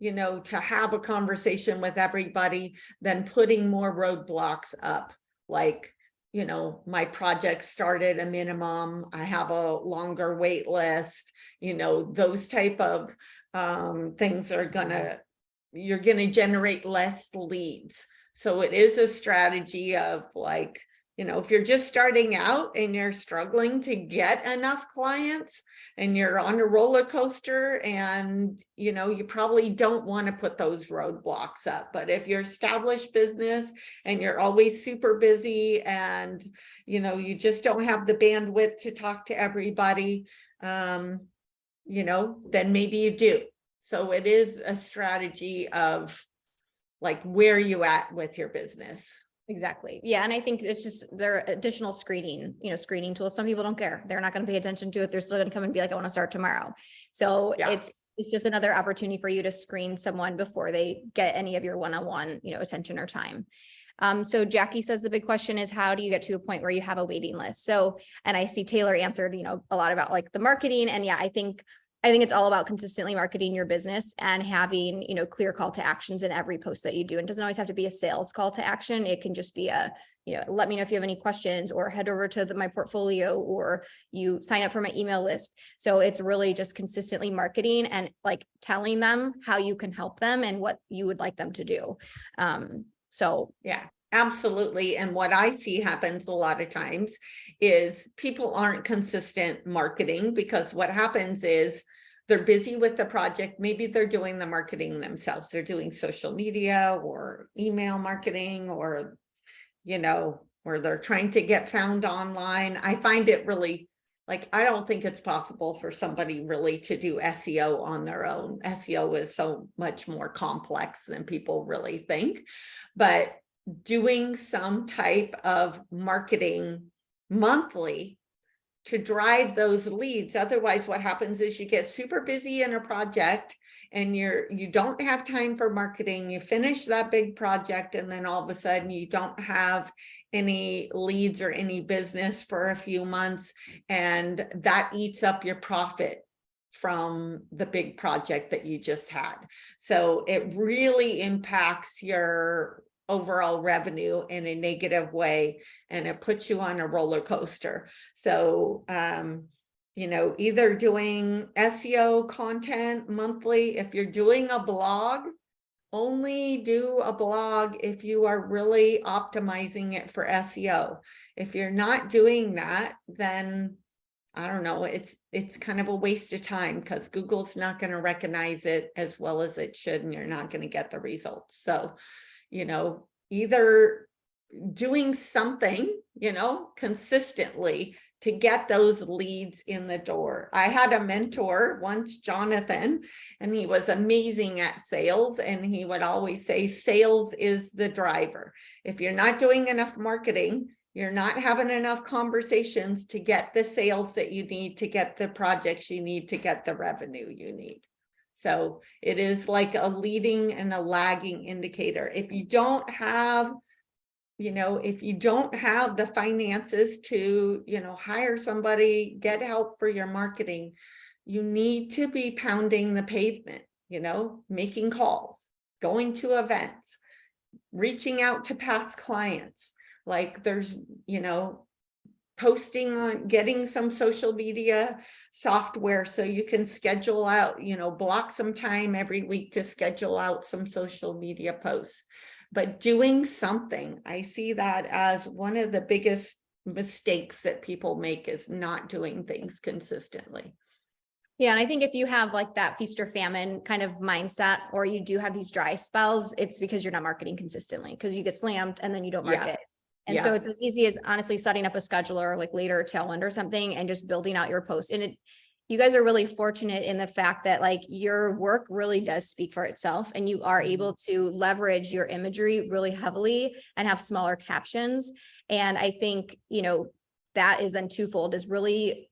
to have a conversation with everybody, then putting more roadblocks up, like, my project started a minimum, I have a longer wait list, those type of things are you're gonna generate less leads. So it is a strategy of like, if you're just starting out and you're struggling to get enough clients and you're on a roller coaster, and you probably don't want to put those roadblocks up. But if you're established business and you're always super busy and you just don't have the bandwidth to talk to everybody, then maybe you do. So it is a strategy of like, where are you at with your business? Exactly. Yeah. And I think it's just, there are additional screening tools. Some people don't care. They're not going to pay attention to it. They're still going to come and be like, I want to start tomorrow. So yeah, it's just another opportunity for you to screen someone before they get any of your one-on-one, attention or time. So Jackie says the big question is, how do you get to a point where you have a waiting list? So, and I see Taylor answered, a lot about like the marketing, and yeah, I think it's all about consistently marketing your business and having, clear call to actions in every post that you do. And it doesn't always have to be a sales call to action. It can just be a, let me know if you have any questions, or head over to my portfolio, or you sign up for my email list. So it's really just consistently marketing and like telling them how you can help them and what you would like them to do. So yeah, absolutely. And what I see happens a lot of times is people aren't consistent marketing, because what happens is they're busy with the project. Maybe they're doing the marketing themselves. They're doing social media or email marketing, or, or they're trying to get found online. I find it really, like, I don't think it's possible for somebody really to do SEO on their own. SEO is so much more complex than people really think, but doing some type of marketing monthly to drive those leads. Otherwise, what happens is you get super busy in a project and you don't have time for marketing. You finish that big project, and then all of a sudden you don't have any leads or any business for a few months, and that eats up your profit from the big project that you just had. So it really impacts your overall revenue in a negative way, and it puts you on a roller coaster. So, either doing SEO content monthly. If you're doing a blog, only do a blog if you are really optimizing it for SEO. If you're not doing that, then I don't know, it's kind of a waste of time, because Google's not going to recognize it as well as it should, and you're not going to get the results. So, either doing something, consistently to get those leads in the door. I had a mentor once, Jonathan, and he was amazing at sales. And he would always say, sales is the driver. If you're not doing enough marketing, you're not having enough conversations to get the sales that you need, to get the projects you need, to get the revenue you need. So it is like a leading and a lagging indicator. If you don't have, the finances to, hire somebody, get help for your marketing, you need to be pounding the pavement, making calls, going to events, reaching out to past clients. Like there's, posting on, getting some social media software so you can schedule out, block some time every week to schedule out some social media posts. But doing something, I see that as one of the biggest mistakes that people make, is not doing things consistently. Yeah. And I think if you have like that feast or famine kind of mindset, or you do have these dry spells, it's because you're not marketing consistently, because you get slammed and then you don't market. And so it's as easy as honestly setting up a scheduler like later tailwind or something, and just building out your posts. And you guys are really fortunate in the fact that like your work really does speak for itself, and you are able to leverage your imagery really heavily and have smaller captions. And I think, that is then twofold, is really,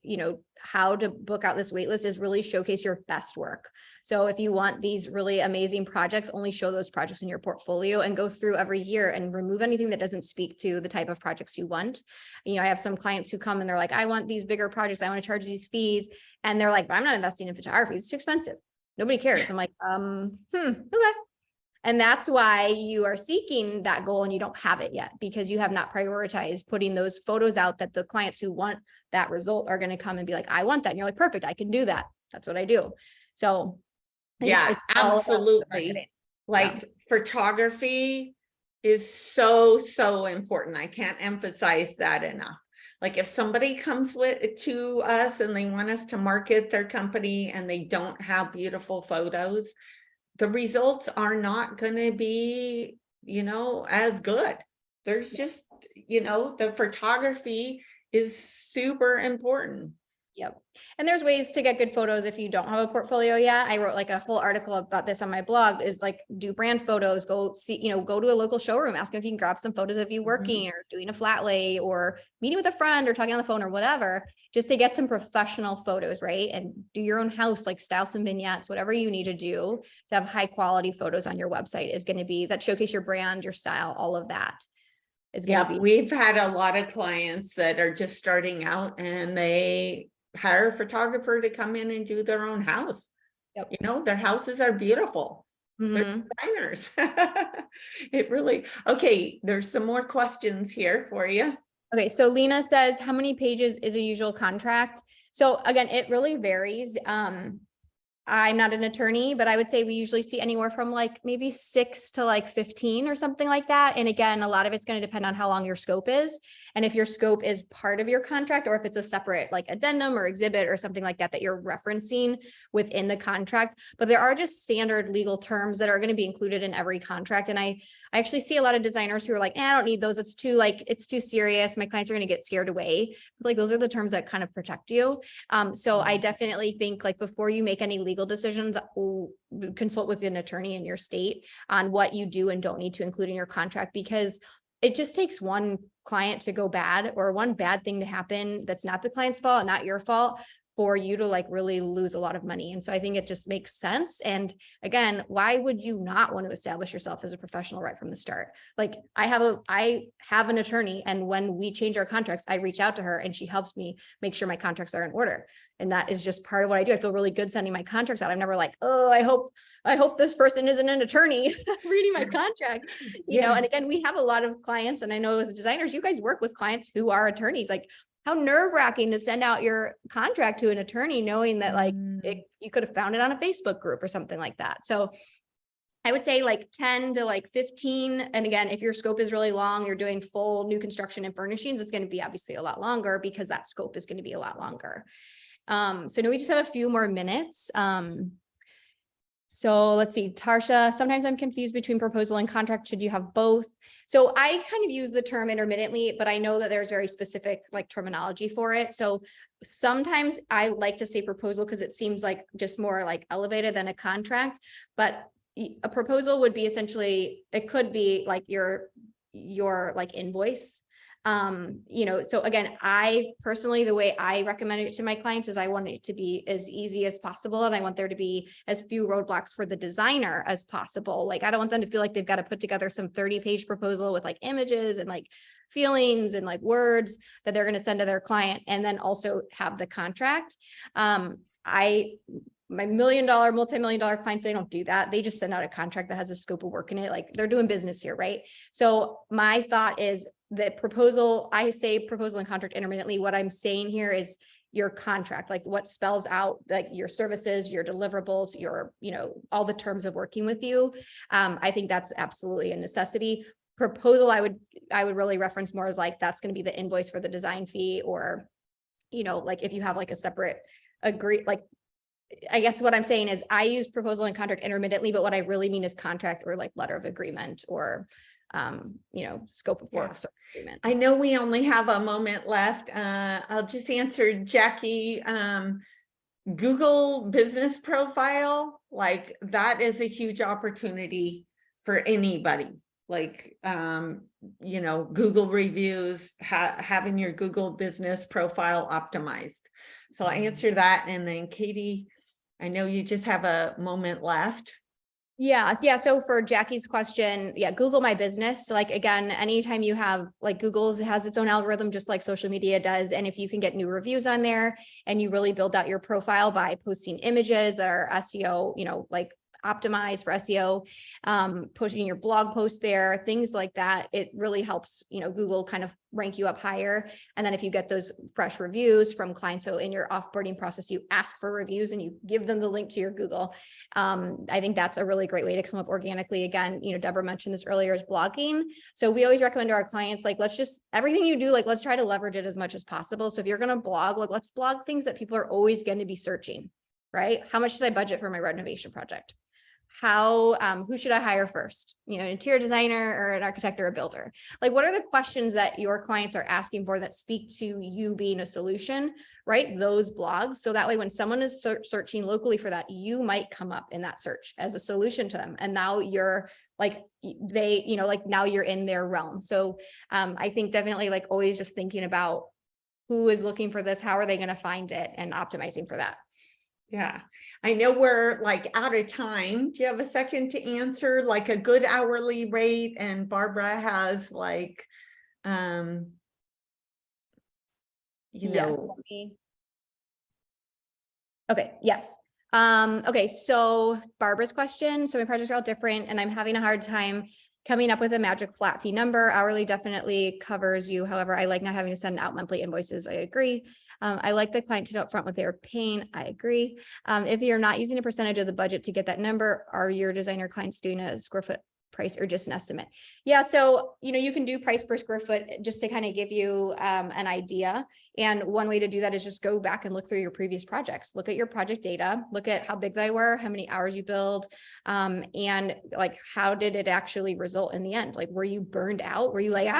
how to book out this waitlist is really showcase your best work. So if you want these really amazing projects, only show those projects in your portfolio, and go through every year and remove anything that doesn't speak to the type of projects you want. I have some clients who come and they're like, I want these bigger projects, I want to charge these fees. And they're like, but I'm not investing in photography, it's too expensive, nobody cares. I'm like, okay. And that's why you are seeking that goal and you don't have it yet, because you have not prioritized putting those photos out that the clients who want that result are going to come and be like, I want that. And you're like, perfect, I can do that. That's what I do. So it's absolutely. Photography is so important. I can't emphasize that enough. Like if somebody comes to us and they want us to market their company and they don't have beautiful photos, the results are not going to be, as good. There's just, the photography is super important. Yep. And there's ways to get good photos if you don't have a portfolio yet. I wrote like a whole article about this on my blog, is like, do brand photos, go see, go to a local showroom, ask them if you can grab some photos of you working or doing a flat lay or meeting with a friend or talking on the phone or whatever, just to get some professional photos, right? And do your own house, like style some vignettes, whatever you need to do to have high quality photos on your website is going to be that showcase your brand, your style, all of that. We've had a lot of clients that are just starting out and they hire a photographer to come in and do their own house. Their houses are beautiful. They're designers. Okay, there's some more questions here for you. Okay, so Lena says, how many pages is a usual contract? So again, it really varies. I'm not an attorney, but I would say we usually see anywhere from like maybe 6 to like 15 or something like that. And again, a lot of it's going to depend on how long your scope is. And if your scope is part of your contract, or if it's a separate like addendum or exhibit or something like that, that you're referencing within the contract. But there are just standard legal terms that are going to be included in every contract. And I actually see a lot of designers who are like, I don't need those. It's too serious. My clients are going to get scared away. But like, those are the terms that kind of protect you. So I definitely think like before you make any legal decisions, consult with an attorney in your state on what you do and don't need to include in your contract, because it just takes one client to go bad or one bad thing to happen that's not the client's fault and not your fault for you to like really lose a lot of money. And so I think it just makes sense. And again, why would you not want to establish yourself as a professional right from the start? Like I have an attorney, and when we change our contracts, I reach out to her and she helps me make sure my contracts are in order. And that is just part of what I do. I feel really good sending my contracts out. I'm never like, oh, I hope this person isn't an attorney reading my contract, you know. And again, we have a lot of clients, and I know as designers, you guys work with clients who are attorneys. Like, how nerve-wracking to send out your contract to an attorney knowing that like you could have found it on a Facebook group or something like that. So I would say like 10 to like 15. And again, if your scope is really long, you're doing full new construction and furnishings, it's going to be obviously a lot longer because that scope is going to be a lot longer. So now we just have a few more minutes. So let's see, Tarsha, sometimes I'm confused between proposal and contract. Should you have both? So I kind of use the term intermittently, but I know that there's very specific like terminology for it. So sometimes I like to say proposal because it seems like just more like elevated than a contract, but a proposal would be essentially, it could be like your like invoice. You know, so again, I personally, the way I recommend it to my clients is I want it to be as easy as possible. And I want there to be as few roadblocks for the designer as possible. Like, I don't want them to feel like they've got to put together some 30-page proposal with like images and like feelings and like words that they're going to send to their client and then also have the contract. My $1 million, multi-million-dollar clients, they don't do that. They just send out a contract that has a scope of work in it. Like, they're doing business here, right? So my thought is that proposal, I say proposal and contract intermittently. What I'm saying here is your contract, like what spells out like your services, your deliverables, your, you know, all the terms of working with you. I think that's absolutely a necessity. Proposal, I would really reference more as like, that's going to be the invoice for the design fee, or, you know, like if you have like a separate I guess what I'm saying is I use proposal and contract intermittently, but what I really mean is contract or like letter of agreement or, you know, scope of work. So agreement. I know we only have a moment left. I'll just answer Jackie. Google business profile, like that is a huge opportunity for anybody. Like, you know, Google reviews, having your Google business profile optimized. So I answer that. And then Katie, I know you just have a moment left. Yeah. So for Jackie's question, Google My Business. So like, again, anytime you have like Google has its own algorithm, just like social media does. And if you can get new reviews on there and you really build out your profile by posting images that are SEO, you know, like optimized for SEO, pushing your blog post there, things like that, it really helps, you know, Google kind of rank you up higher. And then if you get those fresh reviews from clients, so in your offboarding process, you ask for reviews and you give them the link to your Google. I think that's a really great way to come up organically. Again, you know, Debra mentioned this earlier, is blogging. So we always recommend to our clients, like, let's just, everything you do, like, let's try to leverage it as much as possible. So if you're going to blog, like, let's blog things that people are always going to be searching, right? How much should I budget for my renovation project? Who should I hire first? You know, an interior designer or an architect or a builder? Like, what are the questions that your clients are asking for that speak to you being a solution, right? Those blogs. So that way, when someone is searching locally for that, you might come up in that search as a solution to them. And now you're like, you know, like now you're in their realm. So I think definitely like always just thinking about who is looking for this, how are they going to find it, and optimizing for that. Yeah, I know we're like out of time. Do you have a second to answer like a good hourly rate? And Barbara has like, you know. Okay, yes. Okay, so Barbara's question. So my projects are all different and I'm having a hard time coming up with a magic flat fee number. Hourly definitely covers you. However, I like not having to send out monthly invoices. I agree. I like the client to know upfront what they are paying. I agree. If you're not using a percentage of the budget to get that number, are your designer clients doing a square foot price or just an estimate? Yeah. So, you can do price per square foot just to kind of give you an idea. And one way to do that is just go back and look through your previous projects, look at your project data, look at how big they were, how many hours you build, and like, how did it actually result in the end? Like, were you burned out? Were you like,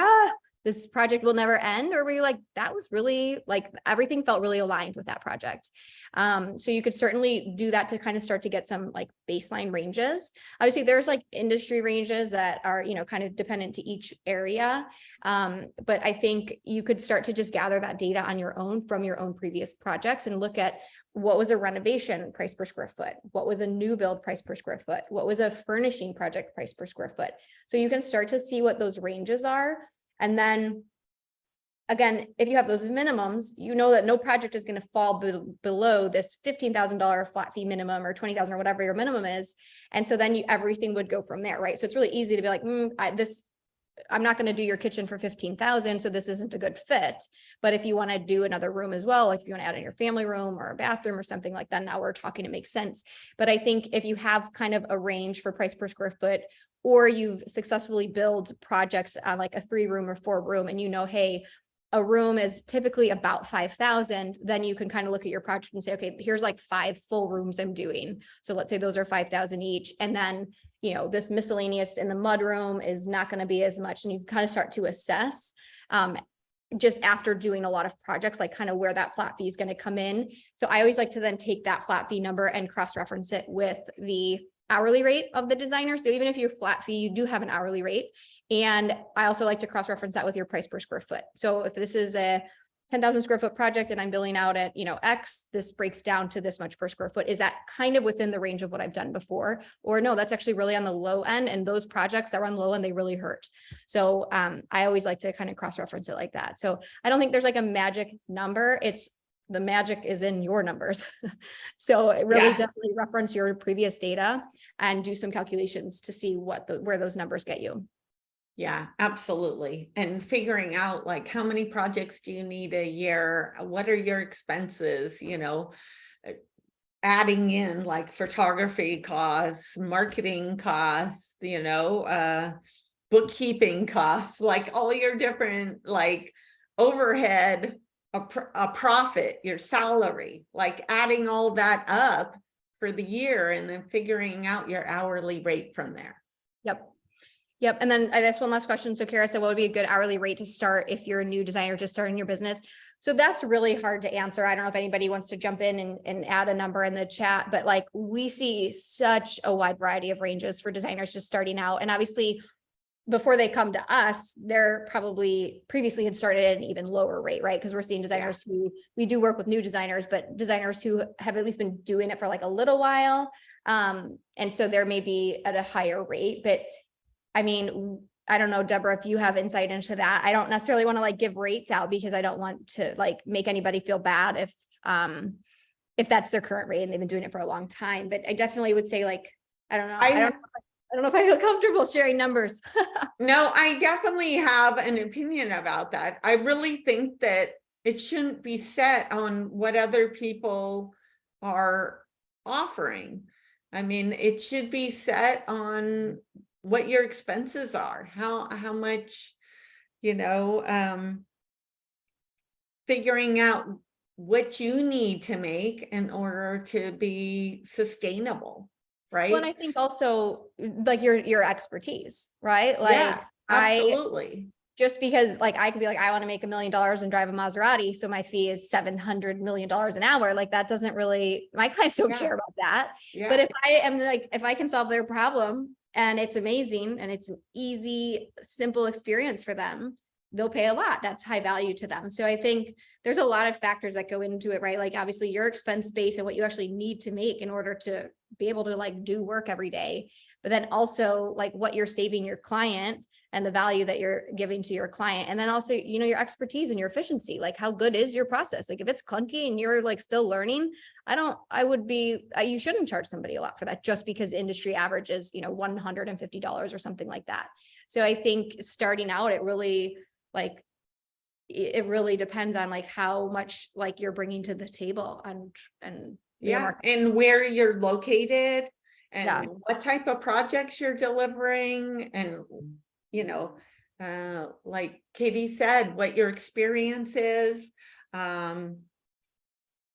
this project will never end? Or were you like, that was really like, everything felt really aligned with that project. So you could certainly do that to kind of start to get some like baseline ranges. Obviously there's like industry ranges that are, kind of dependent to each area. But I think you could start to just gather that data on your own from your own previous projects and look at what was a renovation price per square foot? What was a new build price per square foot? What was a furnishing project price per square foot? So you can start to see what those ranges are. And then again, if you have those minimums, that no project is going to fall below this $15,000 flat fee minimum or $20,000 or whatever your minimum is. And so then everything would go from there, right? So it's really easy to be like, I'm not going to do your kitchen for $15,000, so this isn't a good fit. But if you want to do another room as well, like if you want to add in your family room or a bathroom or something like that, now we're talking, it makes sense. But I think if you have kind of a range for price per square foot, or you've successfully built projects on like a 3-room or 4-room, and hey, a room is typically about 5,000, then you can kind of look at your project and say, okay, here's like 5 full rooms I'm doing. So let's say those are 5,000 each. And then, this miscellaneous in the mudroom is not going to be as much. And you kind of start to assess just after doing a lot of projects, like kind of where that flat fee is going to come in. So I always like to then take that flat fee number and cross-reference it with the hourly rate of the designer. So even if you're flat fee, you do have an hourly rate. And I also like to cross-reference that with your price per square foot. So if this is a 10,000 square foot project and I'm billing out at, X, this breaks down to this much per square foot. Is that kind of within the range of what I've done before? Or no, that's actually really on the low end. And those projects that are on the low end, they really hurt. So I always like to kind of cross-reference it like that. So I don't think there's like a magic number. The magic is in your numbers. So it really definitely reference your previous data and do some calculations to see where those numbers get you. Yeah, absolutely. And figuring out like how many projects do you need a year? What are your expenses? Adding in like photography costs, marketing costs, bookkeeping costs, like all your different like overhead, a profit, your salary, like adding all that up for the year and then figuring out your hourly rate from there. Yep. And then I guess one last question. So Kara said, what would be a good hourly rate to start if you're a new designer just starting your business? So that's really hard to answer. I don't know if anybody wants to jump in and add a number in the chat, but like we see such a wide variety of ranges for designers just starting out. And obviously before they come to us, they're probably previously had started at an even lower rate, right? Because we're seeing designers who, we do work with new designers, but designers who have at least been doing it for like a little while. And so there may be at a higher rate, but I mean, I don't know, Deborah, if you have insight into that. I don't necessarily want to like give rates out because I don't want to like make anybody feel bad if that's their current rate and they've been doing it for a long time. But I definitely would say like, I don't know. I don't know if I feel comfortable sharing numbers. No, I definitely have an opinion about that. I really think that it shouldn't be set on what other people are offering. I mean, it should be set on what your expenses are, how much, figuring out what you need to make in order to be sustainable, right? Well, and I think also like your expertise, right? Like yeah, absolutely. Just because like I could be like, I want to make $1 million and drive a Maserati, so my fee is $700 million an hour. Like that doesn't really, my clients don't care about that. Yeah. But if I am like, if I can solve their problem and it's amazing and it's an easy, simple experience for them, they'll pay a lot. That's high value to them. So I think there's a lot of factors that go into it, right? Like obviously your expense base and what you actually need to make in order to be able to like do work every day, but then also like what you're saving your client and the value that you're giving to your client. And then also, your expertise and your efficiency, like how good is your process? Like if it's clunky and you're like still learning, you shouldn't charge somebody a lot for that just because industry average is, $150 or something like that. So I think starting out, it really like it really depends on like how much like you're bringing to the table and your Yeah, market. and where you're located Yeah. and what type of projects you're delivering and, you know, like Katie said, what your experience is.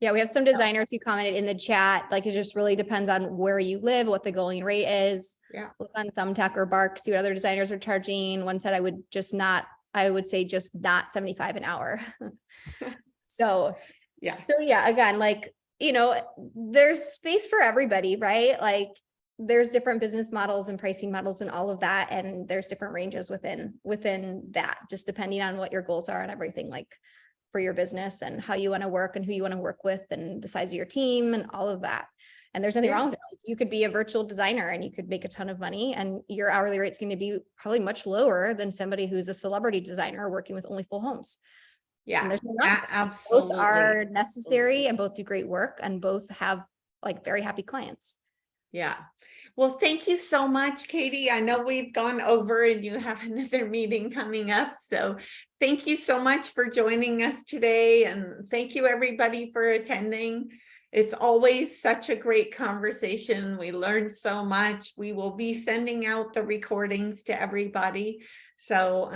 Yeah, we have some designers who commented in the chat, like it just really depends on where you live, what the going rate is. Yeah. Look on Thumbtack or Bark, see what other designers are charging. One said I would say just not 75 an hour. So Yeah. yeah, again, like, you know, there's space for everybody, right? Like there's different business models and pricing models and all of that. And there's different ranges within that, just depending on what your goals are and everything like for your business and how you want to work and who you want to work with and the size of your team and all of that. And there's nothing wrong with it. Like, you could be a virtual designer and you could make a ton of money and your hourly rate's going to be probably much lower than somebody who's a celebrity designer working with only full homes. Yeah, And there's nothing wrong with it. absolutely. Both are necessary and both do great work and both have like very happy clients. Yeah. Well, thank you so much, Katie. I know we've gone over and you have another meeting coming up. So thank you so much for joining us today. And thank you everybody for attending. It's always such a great conversation. We learned so much. We will be sending out the recordings to everybody. So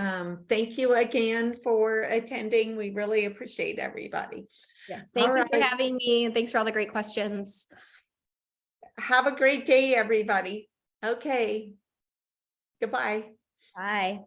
thank you again for attending. We really appreciate everybody. Yeah. Thank All you for right. having me. Thanks for all the great questions. Have a great day, everybody. Okay. Goodbye. Bye.